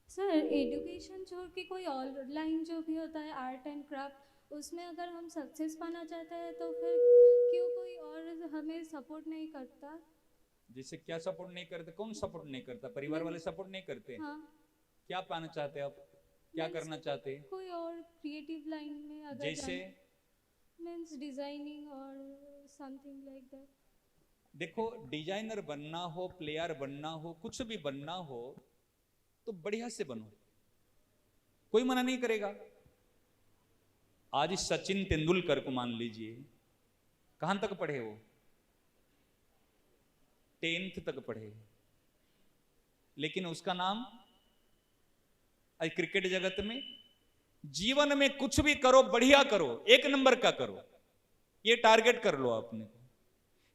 सर एजुकेशन छोड़ के कोई ऑनलाइन जो भी होता है आर्ट एंड क्राफ्ट, उसमें अगर हम सक्सेस पाना चाहते हैं तो फिर क्यों कोई और हमें सपोर्ट नहीं करता? जैसे क्या सपोर्ट नहीं करते? कौन सपोर्ट नहीं करता? परिवार वाले सपोर्ट नहीं करते? हाँ, क्या पाना चाहते हैं आप? क्या करना चाहते हैं? कोई और क्रिएटिव लाइन में अगर जैसे मीन्स डिजाइनिंग और समथिंग लाइक दैट। देखो डिजाइनर बनना हो, प्लेयर बनना हो, कुछ भी बनना हो तो बढ़िया से बनो, कोई मना नहीं करेगा। आज सचिन तेंदुलकर को मान लीजिए, कहां तक पढ़े वो? 10th तक पढ़े, लेकिन उसका नाम आज क्रिकेट जगत में, जीवन में कुछ भी करो बढ़िया करो, एक नंबर का करो, ये टारगेट कर लो अपने को।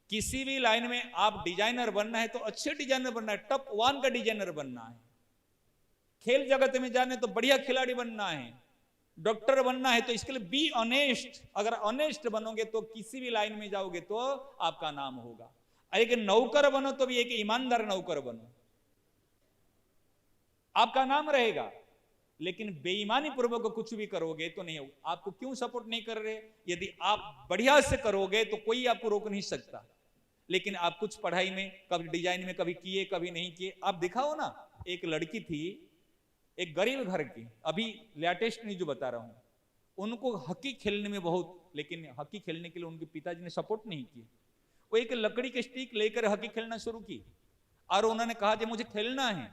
किसी भी लाइन में आप डिजाइनर बनना है तो अच्छे डिजाइनर बनना है, टॉप 1 का डिजाइनर बनना है। खेल जगत में जाने तो बढ़िया खिलाड़ी बनना है, डॉक्टर बनना है तो इसके लिए बी ऑनेस्ट। अगर ऑनेस्ट बनोगे तो किसी भी लाइन में जाओगे तो आपका नाम होगा। एक नौकर बनो तो भी एक ईमानदार नौकर बनो, आपका नाम रहेगा। लेकिन बेईमानी पूर्वक कुछ भी करोगे तो नहीं होगा। आपको क्यों सपोर्ट नहीं कर रहे? यदि आप बढ़िया से करोगे तो कोई आपको रोक नहीं सकता। लेकिन आप कुछ पढ़ाई में, कभी डिजाइन में कभी किए कभी नहीं किए। आप दिखाओ ना, एक लड़की थी एक गरीब घर की, अभी लेटेस्ट नहीं जो बता रहा हूं, उनको हॉकी खेलने में बहुत, लेकिन हॉकी खेलने के लिए उनके पिताजी ने सपोर्ट नहीं किया। वो एक लकड़ी के स्टिक लेकर हॉकी खेलना शुरू की और उन्होंने कहा कि मुझे खेलना है।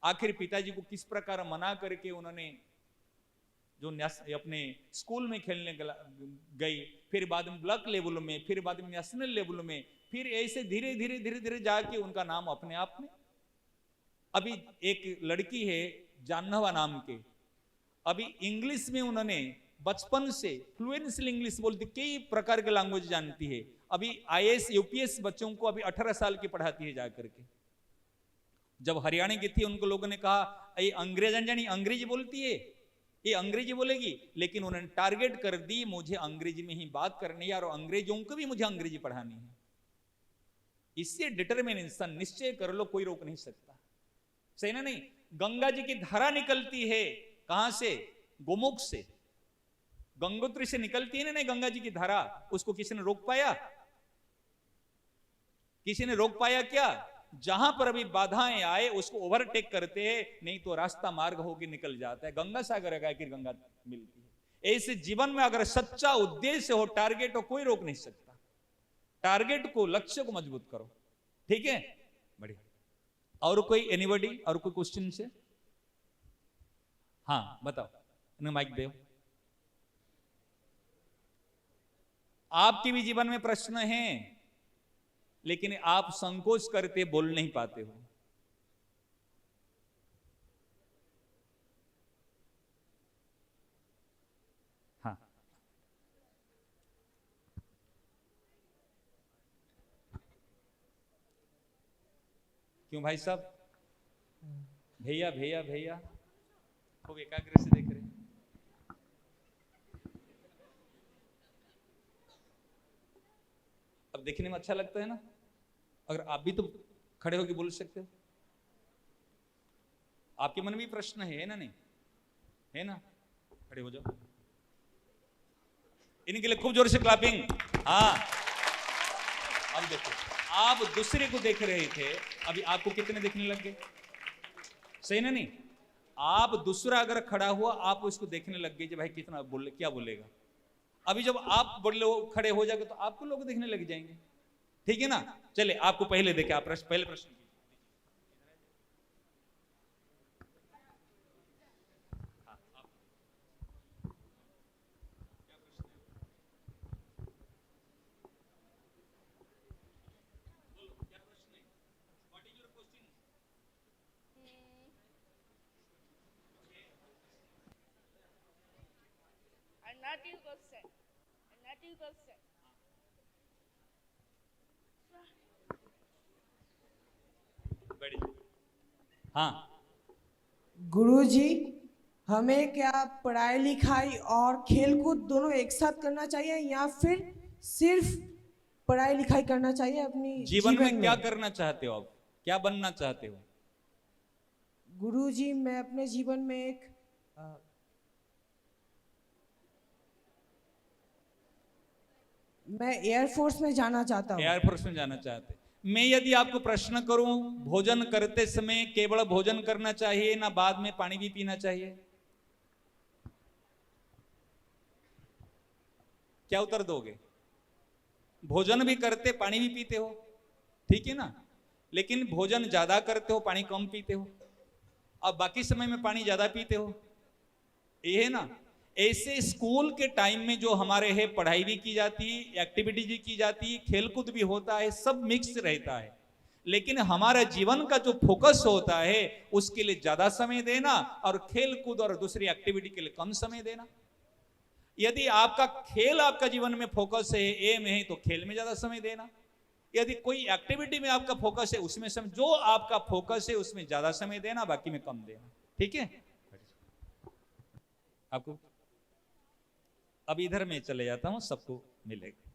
आखिर पिताजी को किस प्रकार मना करके उन्होंने जो अपने स्कूल में खेलने गई, फिर बाद में ब्लॉक लेवल में, फिर बाद में नेशनल लेवल में, फिर ऐसे धीरे धीरे धीरे धीरे जाके उनका नाम अपने आप में। अभी एक लड़की है जानवा नाम के, अभी इंग्लिश में उन्होंने बचपन से फ्लुएंटली इंग्लिश बोलती, कई प्रकार के लैंग्वेज जानती है। अभी IAS UPS बच्चों को अभी 18 साल की पढ़ाती है जाकर के। जब हरियाणा की थी उनको लोगों ने कहा ये अंग्रेजन जानी अंग्रेजी बोलती है, ये अंग्रेजी बोलेगी, लेकिन उन्होंने टारगेट कर दी मुझे अंग्रेजी में ही बात करनी है और अंग्रेजों को भी मुझे अंग्रेजी पढ़ानी है। इससे डिटर्मिनेशन, निश्चय कर लो, कोई रोक नहीं सकता। सही ना? नहीं, गंगा जी की धारा निकलती है कहां से? गोमुख से, गंगोत्री से निकलती है ना नहीं गंगा जी की धारा। उसको किसी ने रोक पाया? किसी ने रोक पाया क्या? जहां पर अभी बाधाएं आए उसको ओवरटेक करते हैं, नहीं तो रास्ता मार्ग होकर निकल जाता है। गंगा सागर है कि गंगा मिलती है। ऐसे जीवन में अगर सच्चा उद्देश्य हो, टारगेट हो, कोई रोक नहीं सकता। टारगेट को, लक्ष्य को मजबूत करो, ठीक है? बढ़िया। और कोई, एनीबॉडी, और कोई क्वेश्चन से? हाँ बताओ, इन्हें माइक दो। आपके भी जीवन में प्रश्न हैं, लेकिन आप संकोच करते बोल नहीं पाते हो। हाँ, क्यों भाई साहब? भैया भैया भैया खूब एकाग्र से देख रहे हैं। अब देखने में अच्छा लगता है ना? अगर आप भी तो खड़े होकर बोल सकते हो। आपके मन में भी प्रश्न है ना? नहीं है ना? खड़े हो जाओ, इनके लिए खूब जोर से क्लैपिंग। हाँ, अब देखो, आप दूसरे को देख रहे थे, अभी आपको कितने देखने लग गए? सही ना? नहीं, आप दूसरा अगर खड़ा हुआ, आप उसको देखने लग गए कि भाई कितना बोले, क्या बोलेगा। अभी जब आप बोले खड़े हो जाएंगे तो आपको लोग देखने लग जाएंगे। ठीक है ना? चले, आपको पहले देखे, आप पहले प्रश्न। हाँ, गुरुजी, हमें क्या पढ़ाई लिखाई और खेलकूद दोनों एक साथ करना चाहिए या फिर सिर्फ पढ़ाई लिखाई करना चाहिए अपनी जीवन में क्या करना चाहते हो आप? क्या बनना चाहते हो? गुरुजी, मैं अपने जीवन में एक मैं एयरफोर्स में जाना चाहता हूँ। एयरफोर्स में जाना चाहते। मैं यदि आपको प्रश्न करूं, भोजन करते समय केवल भोजन करना चाहिए ना बाद में पानी भी पीना चाहिए? क्या उत्तर दोगे? भोजन भी करते, पानी भी पीते हो, ठीक है ना? लेकिन भोजन ज्यादा करते हो, पानी कम पीते हो, अब बाकी समय में पानी ज्यादा पीते हो, ये है ना? ऐसे स्कूल के टाइम में जो हमारे है, पढ़ाई भी की जाती है, एक्टिविटी भी की जाती है, खेलकूद भी होता है, सब मिक्स रहता है। लेकिन हमारा जीवन का जो फोकस होता है उसके लिए ज्यादा समय देना और खेलकूद और दूसरी एक्टिविटी के लिए कम समय देना। यदि आपका खेल आपका जीवन में फोकस है, एम है, तो खेल में ज्यादा समय देना। यदि कोई एक्टिविटी में आपका फोकस है, उसमें समय, जो आपका फोकस है उसमें ज्यादा समय देना, बाकी में कम देना। ठीक है? आपको अब इधर में चले जाता हूं, सबको मिलेगा।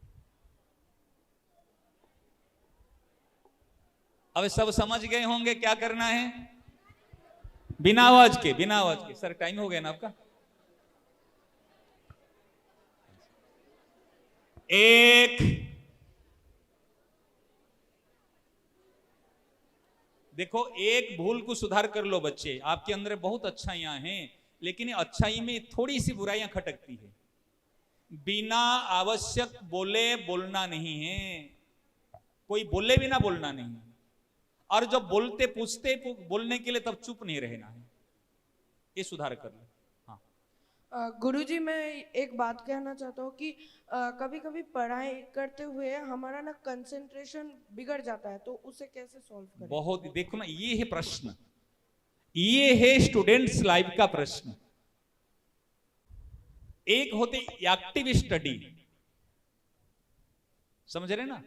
अब सब समझ गए होंगे क्या करना है? बिना आवाज के, बिना आवाज के। सर टाइम हो गया ना आपका? एक, देखो, एक भूल को सुधार कर लो बच्चे। आपके अंदर बहुत अच्छाइयां हैं, लेकिन अच्छाई में थोड़ी सी बुराइयां खटकती है। बिना आवश्यक बोले बोलना नहीं है, कोई बोले बिना बोलना नहीं है, और जब बोलते पूछते बोलने के लिए तब चुप नहीं रहना है। ये सुधार कर लो। हाँ गुरुजी, मैं एक बात कहना चाहता हूँ कि कभी कभी पढ़ाई करते हुए हमारा ना कंसंट्रेशन बिगड़ जाता है, तो उसे कैसे सॉल्व करें? बहुत, देखो ना, ये है प्रश्न, ये है स्टूडेंट्स लाइफ का प्रश्न। एक होते एक्टिव स्टडी, समझ रहे ना?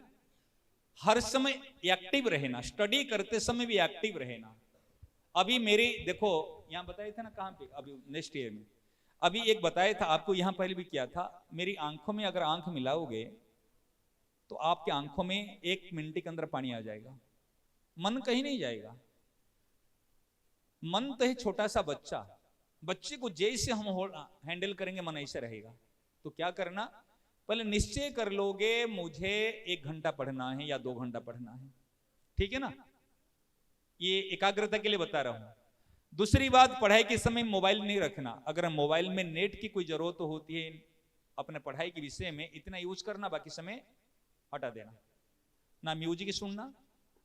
हर समय एक्टिव रहना, स्टडी करते समय भी एक्टिव रहना। अभी मेरे देखो, यहां बताए थे ना, कहां पे? अभी नेक्स्ट ईयर में अभी एक बताया था आपको, यहां पहले भी किया था। मेरी आंखों में अगर आंख मिलाओगे तो आपके आंखों में 1 मिनट के अंदर पानी आ जाएगा, मन कहीं नहीं जाएगा। मन तो है छोटा सा बच्चा, बच्चे को जैसे हम हैंडल करेंगे मन ऐसे रहेगा। तो क्या करना, पहले निश्चय कर लोगे मुझे 1 घंटा पढ़ना है या 2 घंटा पढ़ना है, ठीक है ना? ये एकाग्रता के लिए बता रहा हूं। दूसरी बात, पढ़ाई के समय मोबाइल नहीं रखना। अगर मोबाइल में नेट की कोई जरूरत होती है अपने पढ़ाई के विषय में, इतना यूज करना, बाकी समय हटा देना। ना म्यूजिक सुनना,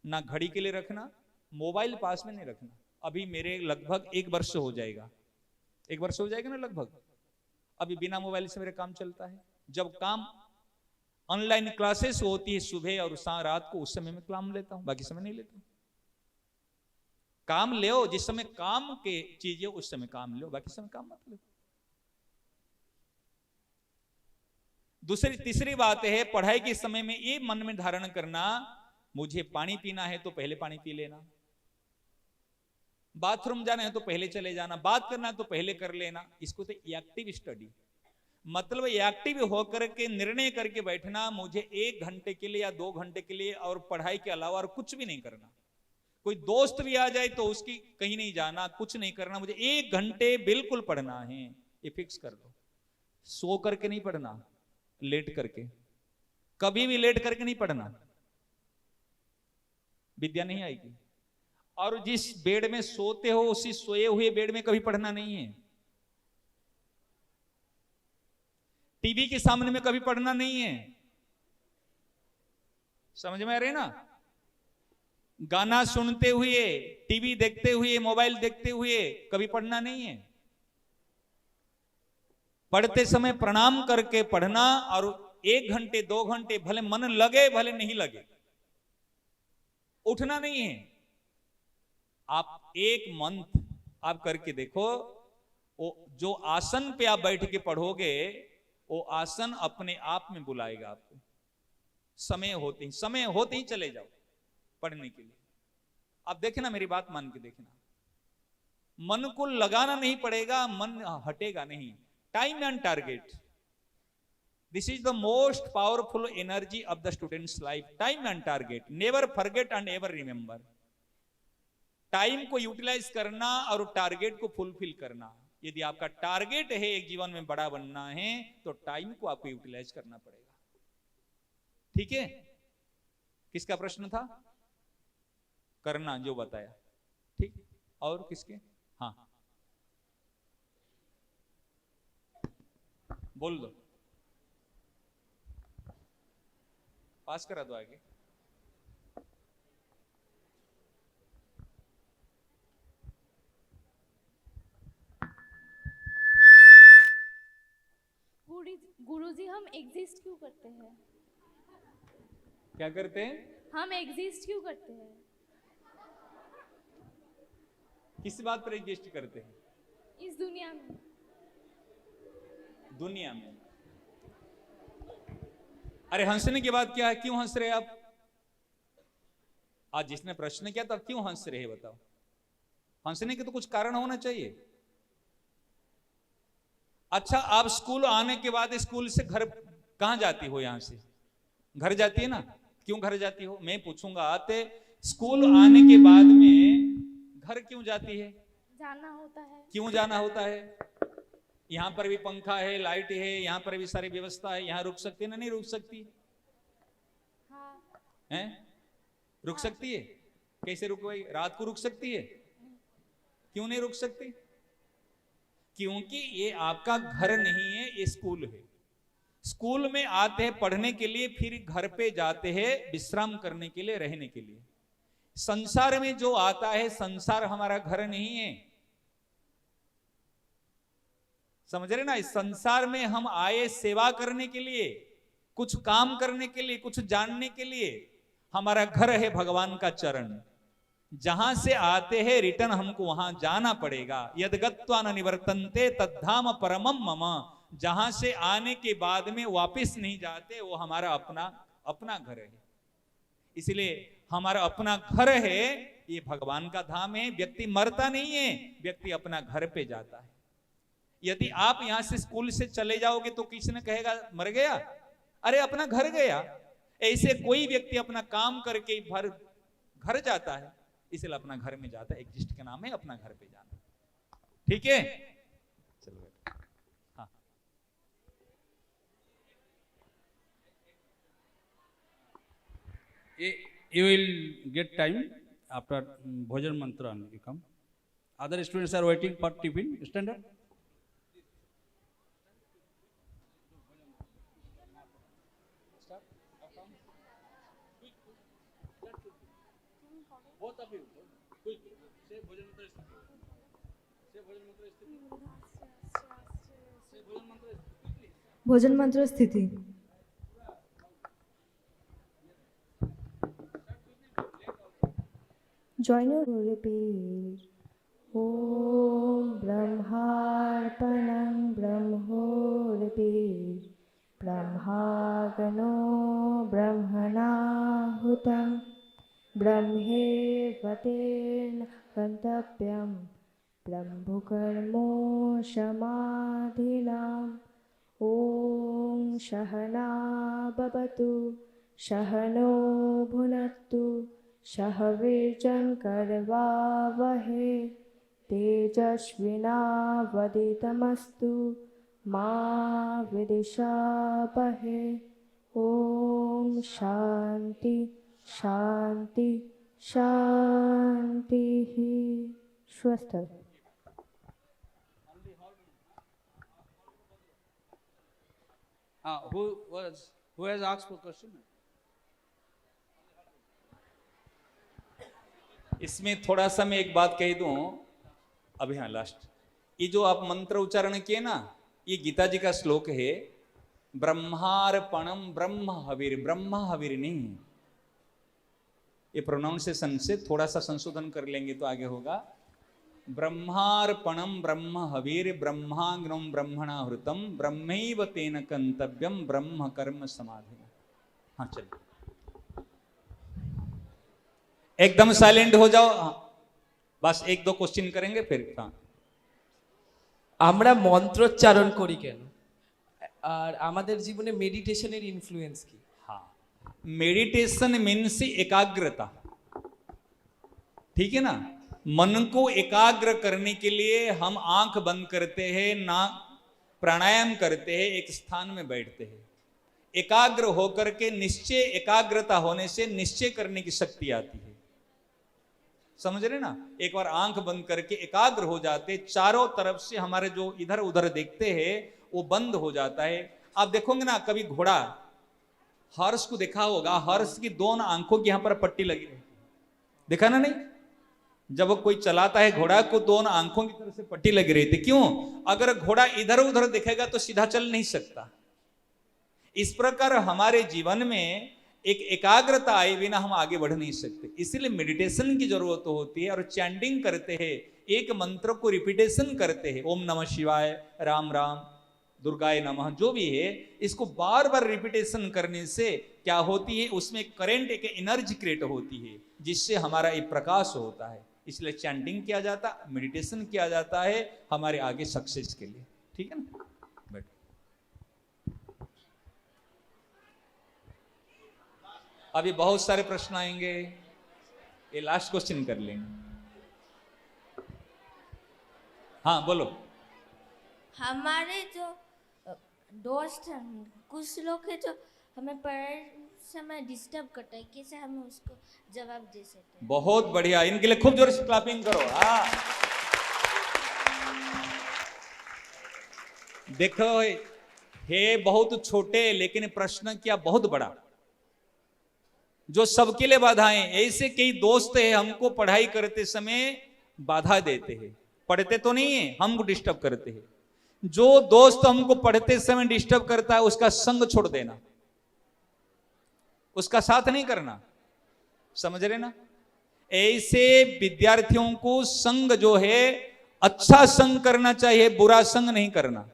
ना घड़ी के लिए रखना, मोबाइल पास में नहीं रखना। अभी मेरे लगभग 1 वर्ष हो जाएगा, 1 वर्ष हो जाएगा ना लगभग। अभी बिना मोबाइल से मेरा काम चलता है। जब काम ऑनलाइन क्लासेस होती है सुबह और रात को, उस समय में काम लेता हूं, बाकी समय नहीं लेता हूं। काम ले, जिस समय काम के चीजें उस समय काम लो, बाकी समय काम मत लो। तीसरी बात है, पढ़ाई के समय में ये मन में धारण करना, मुझे पानी पीना है तो पहले पानी पी लेना, बाथरूम जाना है तो पहले चले जाना, बात करना है तो पहले कर लेना, इसको तो एक्टिव स्टडी, मतलब एक्टिव होकर के निर्णय करके बैठना, मुझे 1 घंटे के लिए या 2 घंटे के लिए और पढ़ाई के अलावा और कुछ भी नहीं करना। कोई दोस्त भी आ जाए तो उसकी कहीं नहीं जाना, कुछ नहीं करना, मुझे 1 घंटे बिल्कुल पढ़ना है, ये फिक्स कर लो। सो करके नहीं पढ़ना, लेट करके, कभी भी लेट करके नहीं पढ़ना, विद्या नहीं आएगी। और जिस बेड में सोते हो उसी सोए हुए बेड में कभी पढ़ना नहीं है। टीवी के सामने में कभी पढ़ना नहीं है, समझ में आ रहे ना? गाना सुनते हुए, टीवी देखते हुए, मोबाइल देखते हुए कभी पढ़ना नहीं है। पढ़ते समय प्रणाम करके पढ़ना, और 1 घंटे 2 घंटे भले मन लगे भले नहीं लगे, उठना नहीं है। आप 1 मंथ आप करके देखो, वो जो आसन पे आप बैठ के पढ़ोगे वो आसन अपने आप में बुलाएगा आपको। समय होते ही चले जाओ पढ़ने के लिए। आप देखना, मेरी बात मान के देखना, मन को लगाना नहीं पड़ेगा, मन हटेगा नहीं। Time and target, this is the most powerful energy of the students life. Time and target, never forget and ever remember. Time को यूटिलाइज करना और टारगेट को फुलफिल करना। यदि आपका टारगेट है एक जीवन में बड़ा बनना है तो टाइम को आपको यूटिलाइज करना पड़ेगा। ठीक है? किसका प्रश्न था? करना जो बताया, ठीक। और किसके? हाँ बोल दो, पास करा दो आगे। गुरुजी हम एग्जिस्ट क्यों करते हैं? क्या करते हैं? हम एग्जिस्ट क्यों करते हैं? किस बात पर एग्जिस्ट करते हैं? इस दुनिया में। दुनिया में? अरे हंसने के बाद क्या है? क्यों हंस रहे आप? आज जिसने प्रश्न किया था क्यों हंस रहे बताओ? हंसने के तो कुछ कारण होना चाहिए। अच्छा, आप स्कूल आने के बाद स्कूल से घर कहां जाती हो? यहां से घर जाती है ना? क्यों घर जाती हो? मैं पूछूंगा। आते स्कूल आने के बाद में घर क्यों जाती है? जाना होता है। क्यों जाना होता है? यहां पर भी पंखा है, लाइट है, यहां पर भी सारी व्यवस्था है, यहां रुक सकती है ना? नहीं रुक सकती हाँ। है? रुक सकती है? कैसे रुक गई? रात को रुक सकती है? क्यों नहीं रुक सकती? क्योंकि ये आपका घर नहीं है, ये स्कूल है। स्कूल में आते हैं पढ़ने के लिए, फिर घर पे जाते हैं विश्राम करने के लिए, रहने के लिए। संसार में जो आता है, संसार हमारा घर नहीं है, समझ रहे ना? इस संसार में हम आए सेवा करने के लिए, कुछ काम करने के लिए, कुछ जानने के लिए। हमारा घर है भगवान का चरण। जहां से आते हैं रिटर्न हमको वहां जाना पड़ेगा। यद गत्वा न निवर्तन्ते तद्धाम परमम मम। जहां से आने के बाद में वापस नहीं जाते, वो हमारा अपना घर है। इसलिए हमारा अपना घर है, ये भगवान का धाम है। व्यक्ति मरता नहीं है, व्यक्ति अपना घर पे जाता है। यदि आप यहां से स्कूल से चले जाओगे तो किसी ने कहेगा मर गया, अरे अपना घर गया। ऐसे कोई व्यक्ति अपना काम करके घर जाता है, इसलिए अपना घर में जाता है। एग्जिस्ट का नाम है अपना घर पे जाना। ठीक है, चलो। हाँ, you will get time after bhojan mantra you come. Other students are waiting for tiffin. Stand up. Both of you, quick. Say bhojan mantra sthiti. Say bhojan mantra sthiti. Say bhojan mantra sthiti. भोजन मंत्र स्थिति। Join your repeat. Om Brahmarpanam Brahmorapir Brahmagano Brahmanahutam Brahme Vaten गन्तव्यं ब्रह्मकर्मो समाधिनाम् ॐ सहना भवतु सहनो भुनक्तु सह वीर्यङ्करवावहै तेजस्विनावदितमस्तु मा विद्विषावहै ॐ शान्ति शान्ति शान्तिः स्वस्थ Who has asked for question? इसमें थोड़ा सा मैं एक बात कह दूं अभी। हाँ, लास्ट ये जो आप मंत्र उच्चारण किए ना, ये गीता जी का श्लोक है। ब्रह्मार्पणम ब्रह्म हविर, ब्रह्म हविर नहीं। ये प्रोनाउंसिएशन से थोड़ा सा संशोधन कर लेंगे तो आगे होगा। ब्रह्मार्पणम ब्रह्म हविर ब्रह्माग्नम ब्रह्मणा हृतम ब्रह्मैव तेन कंतव्यम ब्रह्म कर्म समाधि। हाँ चलिए, एकदम साइलेंट हो जाओ। हाँ, बस एक दो क्वेश्चन करेंगे फिर। हाँ, আমরা মন্ত্রোচ্চারণ করি কেন, আর আমাদের জীবনে মেডিটেশনের ইনফ্লুয়েন্স কি? हाँ, मेडिटेशन मीन्स एकाग्रता, ठीक है ना। मन को एकाग्र करने के लिए हम आंख बंद करते हैं, ना प्राणायाम करते हैं, एक स्थान में बैठते हैं। एकाग्र होकर के निश्चय, एकाग्रता होने से निश्चय करने की शक्ति आती है। समझ रहे ना। एक बार आंख बंद करके एकाग्र हो जाते, चारों तरफ से हमारे जो इधर उधर देखते हैं वो बंद हो जाता है। आप देखोगे ना, कभी घोड़ा, हर्ष को देखा होगा, हर्ष की दोनों आंखों की यहां पर पट्टी लगी है, देखा ना। नहीं, जब कोई चलाता है घोड़ा को, दोनों आंखों की तरफ से पट्टी लगी रहती। क्यों? अगर घोड़ा इधर उधर देखेगा तो सीधा चल नहीं सकता। इस प्रकार हमारे जीवन में एक एकाग्रता आए बिना हम आगे बढ़ नहीं सकते। इसीलिए मेडिटेशन की जरूरत होती है। और चैंटिंग करते हैं, एक मंत्र को रिपीटेशन करते हैं, ओम नमः शिवाय, राम राम, दुर्गाय नमः, जो भी है, इसको बार बार रिपीटेशन करने से क्या होती है, उसमें करंट, एक एनर्जी क्रिएट होती है, जिससे हमारा एक प्रकाश होता है। इसलिए चैंटिंग किया जाता, मेडिटेशन किया जाता है हमारे आगे सक्सेस के लिए। ठीक है ना। बैठ। अभी बहुत सारे प्रश्न आएंगे, ये लास्ट क्वेश्चन कर लेंगे। हाँ बोलो। हमारे जो दोस्त हैं, कुछ लोग हैं जो हमें पढ़ाई समय डिस्टर्ब करता है, कैसे हमें उसको जवाब दे सकते हैं? बहुत बढ़िया, इनके लिए खूब जोर से क्लैपिंग करो। हाँ, देखो हे बहुत छोटे लेकिन प्रश्न किया बहुत बड़ा, जो सबके लिए बाधाएं। ऐसे कई दोस्त हैं हमको पढ़ाई करते समय बाधा देते हैं, पढ़ते तो नहीं है, हमको डिस्टर्ब करते हैं। जो दोस्त हमको पढ़ते समय डिस्टर्ब करता है उसका संग छोड़ देना, उसका साथ नहीं करना। समझ रहे ना। ऐसे विद्यार्थियों को संग जो है अच्छा संग करना चाहिए, बुरा संग नहीं करना।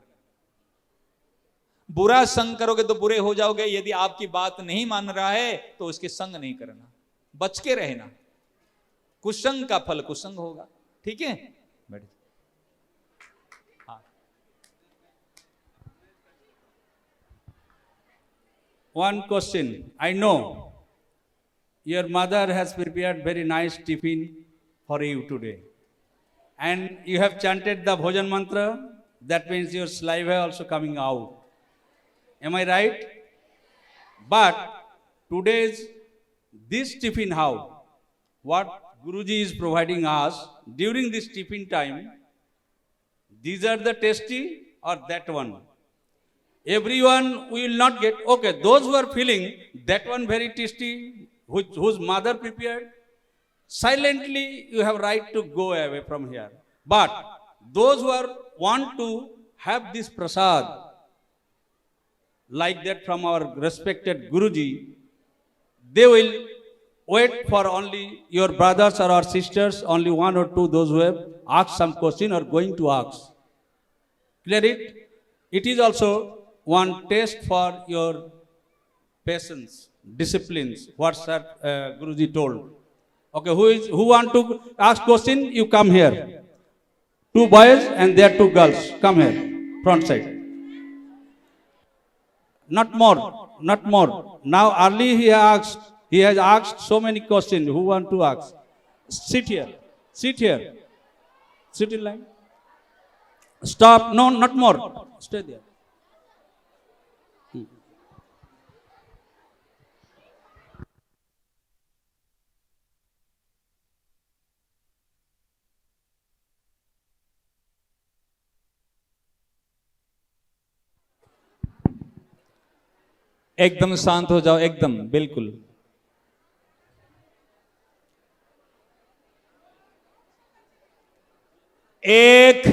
बुरा संग करोगे तो बुरे हो जाओगे। यदि आपकी बात नहीं मान रहा है तो उसके संग नहीं करना, बच के रहना। कुसंग का फल कुसंग होगा। ठीक है, बैठ। One question. I know your mother has prepared very nice tiffin for you today. And you have chanted the Bhojan mantra. That means your saliva also coming out. Am I right? But today's this tiffin how? What Guruji is providing us during this tiffin time, these are the tasty or that one? Everyone will not get, okay, those who are feeling that one very tasty, whose mother prepared, silently you have right to go away from here. But those who are want to have this prasad like that from our respected Guruji, they will wait for only your brothers or our sisters, only one or two, those who have asked some question or going to ask. Clear it? It is also one test for your patience, disciplines, what Sir Guruji told. Okay, who want to ask question? You come here. 2 boys and there 2 girls. Come here, front side. Not more, not more. Now early he has asked so many questions. Who want to ask? Sit here, sit here, sit in line. Stop, no, not more. Stay there. एकदम शांत हो जाओ, एकदम बिल्कुल। एक,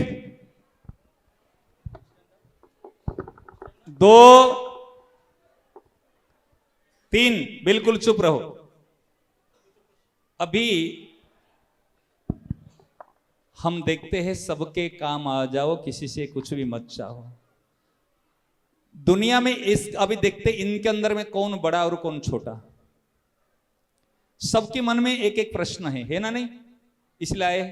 दो, तीन, बिल्कुल चुप रहो। अभी हम देखते हैं सबके काम आ जाओ, किसी से कुछ भी मत चाहो। दुनिया में इस अभी देखते इनके अंदर में कौन बड़ा और कौन छोटा। सबके मन में एक एक प्रश्न है ना? नहीं, इसलिए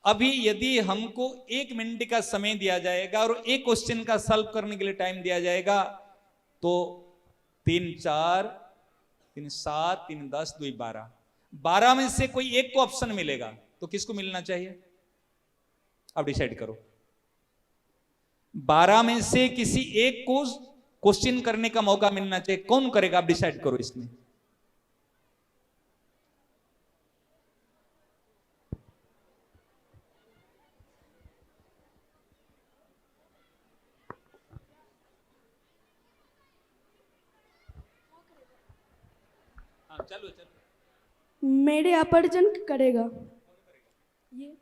अभी यदि हमको 1 मिनट का समय दिया जाएगा और एक क्वेश्चन का सॉल्व करने के लिए टाइम दिया जाएगा, तो 3 4 3 7 3 10 2 12 12 में से कोई एक को ऑप्शन मिलेगा, तो किसको मिलना चाहिए? अब डिसाइड करो। 12 में से किसी एक को क्वेश्चन करने का मौका मिलना चाहिए, कौन करेगा? आप डिसाइड करो इसमें। चलो चलो, मेरे अपरजन करेगा ये।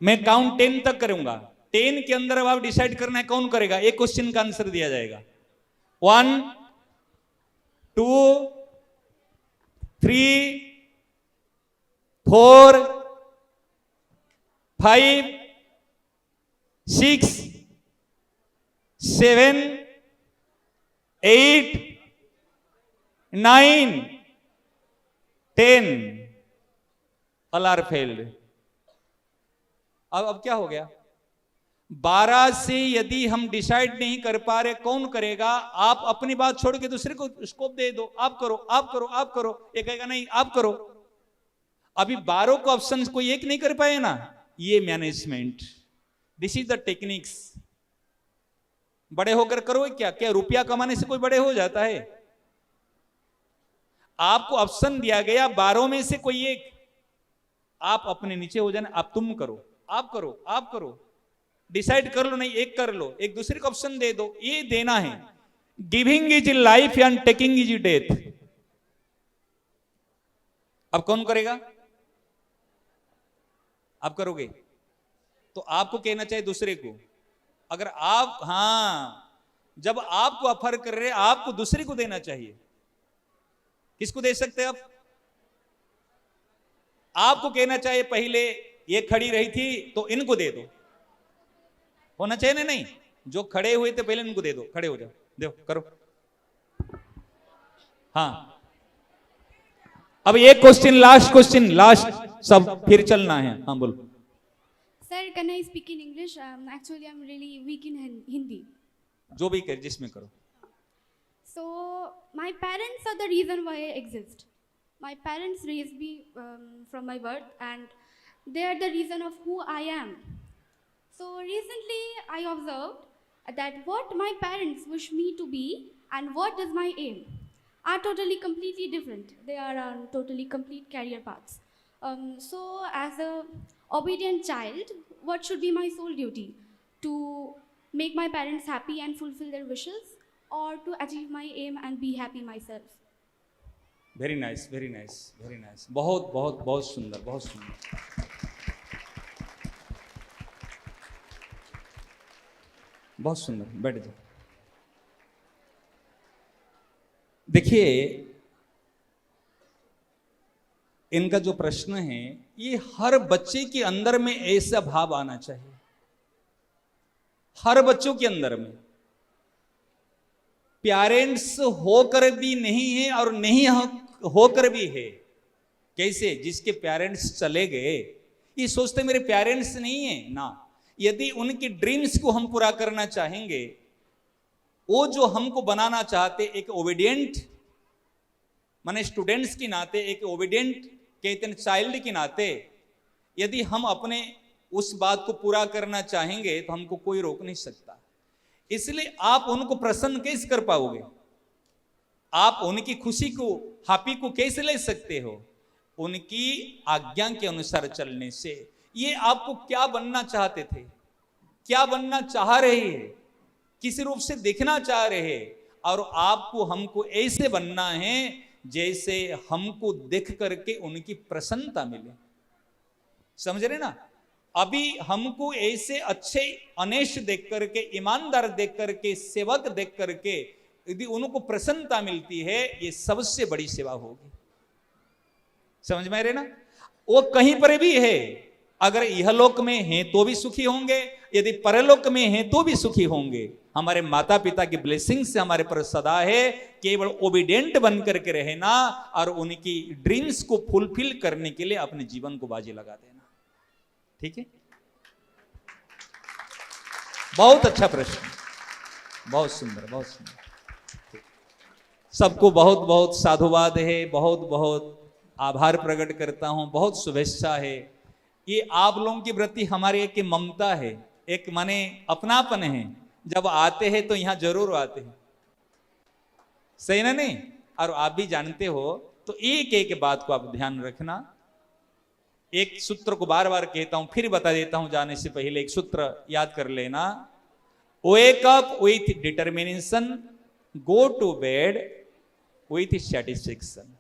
मैं काउंट 10 तक करूंगा। 10 के अंदर अब आप डिसाइड करना है कौन करेगा। एक क्वेश्चन का आंसर दिया जाएगा। 1 2 3 4 5 6 7 8 9 10। अलार फेल्ड। अब क्या हो गया? 12 से यदि हम डिसाइड नहीं कर पा रहे कौन करेगा, आप अपनी बात छोड़ के दूसरे को स्कोप दे दो। आप करो, आप करो, आप करो। एक कहेगा नहीं आप करो। अभी 12 को ऑप्शन कोई एक नहीं कर पाए ना, ये management, this is the techniques. बड़े होकर करो क्या? क्या रुपया कमाने से कोई बड़े हो जाता है? आपको ऑप्शन दिया गया 12 में से कोई एक, आप अपने नीचे हो जाना। आप तुम करो, आप करो, आप करो, डिसाइड कर लो। नहीं एक कर लो, एक दूसरे को ऑप्शन दे दो। ये देना है। Giving is life and taking is death. अब कौन करेगा? आप करोगे तो आपको कहना चाहिए दूसरे को। अगर आप, हां, जब आपको ऑफर कर रहे आपको दूसरे को देना चाहिए। किसको दे सकते हैं आप? आपको कहना चाहिए पहले ये खड़ी रही थी तो इनको दे दो। होना चाहिए ना? नहीं, जो खड़े हुए थे पहले इनको दे दो। खड़े हो जाओ, दो, करो। हाँ, अब एक क्वेश्चन, लास्ट क्वेश्चन, लास्ट, सब फिर चलना है। हाँ बोलो। Sir, can I speak in English? Actually I am really weak in Hindi. जो भी कर, जिसमें करो। So, my parents are the reason why I exist. My parents raised me from my birth, and they are the reason of who I am. So, recently I observed that what my parents wish me to be and what is my aim are totally completely different. They are on totally complete career paths. So, as a obedient child, what should be my sole duty? To make my parents happy and fulfill their wishes, or to achieve my aim and be happy myself? Very nice, very nice, very nice. बहुत बहुत बहुत सुंदर, बहुत सुंदर, बहुत सुंदर। बैठ जाओ। देखिए, इनका जो प्रश्न है, ये हर बच्चे के अंदर में ऐसा भाव आना चाहिए, हर बच्चों के अंदर में। पेरेंट्स होकर भी नहीं है और नहीं होकर भी है। कैसे? जिसके पेरेंट्स चले गए, ये सोचते मेरे पेरेंट्स नहीं है ना। यदि उनकी ड्रीम्स को हम पूरा करना चाहेंगे, वो जो हमको बनाना चाहते एक ओबीडियंट माने स्टूडेंट्स के नाते, एक ओबीडियंट कहते हैं चाइल्ड के नाते, यदि हम अपने उस बात को पूरा करना चाहेंगे तो हमको कोई रोक नहीं सकता। इसलिए आप उनको प्रसन्न कैसे कर पाओगे? आप उनकी खुशी को, हैप्पी को कैसे ले सकते हो? उनकी आज्ञा के अनुसार चलने से। ये आपको क्या बनना चाहते थे, क्या बनना चाह रहे हैं, किस रूप से देखना चाह रहे हैं, और आपको हमको ऐसे बनना है जैसे हमको देख करके उनकी प्रसन्नता मिले। समझ रहे ना? अभी हमको ऐसे अच्छे अनेश देख करके, ईमानदार देख करके, सेवक देख करके यदि उनको प्रसन्नता मिलती है, ये सबसे बड़ी सेवा होगी। समझ में आ रहे ना? वो कहीं पर भी है, अगर इहलोक में है तो भी सुखी होंगे, यदि परलोक में है तो भी सुखी होंगे। हमारे माता पिता की ब्लेसिंग से हमारे पर सदा है, केवल ओबीडियंट बन करके रहना और उनकी ड्रीम्स को फुलफिल करने के लिए अपने जीवन को बाजी लगा देना। ठीक है? बहुत अच्छा प्रश्न, बहुत सुंदर, बहुत सुंदर। सबको बहुत बहुत साधुवाद है, बहुत बहुत आभार प्रकट करता हूं, बहुत शुभेच्छा है। ये आप लोगों की प्रति हमारे एक ममता है, एक माने अपनापन है। जब आते हैं तो यहां जरूर आते हैं, सही ना? नहीं? और आप भी जानते हो, तो एक एक बात को आप ध्यान रखना। एक सूत्र को बार बार कहता हूं, फिर बता देता हूं जाने से पहले, एक सूत्र याद कर लेना। Wake up with determination, go to bed with satisfaction.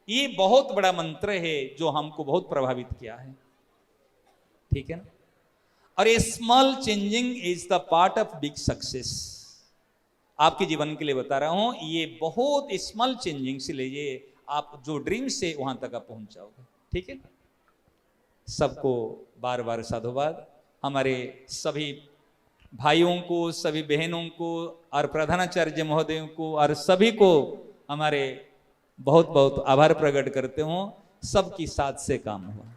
ये बहुत बड़ा मंत्र है जो हमको बहुत प्रभावित किया है। ठीक है ना? और ये small changing is the part of big success. आपके जीवन के लिए बता रहा हूं, ये बहुत स्मॉल चेंजिंग से लीजिए, आप जो ड्रीम से वहां तक आप पहुंच जाओगे। ठीक है? सबको बार बार साधुवाद। हमारे सभी भाइयों को, सभी बहनों को और प्रधानाचार्य महोदयों को और सभी को हमारे बहुत बहुत आभार प्रकट करते हूं। सबकी साथ से काम हुआ।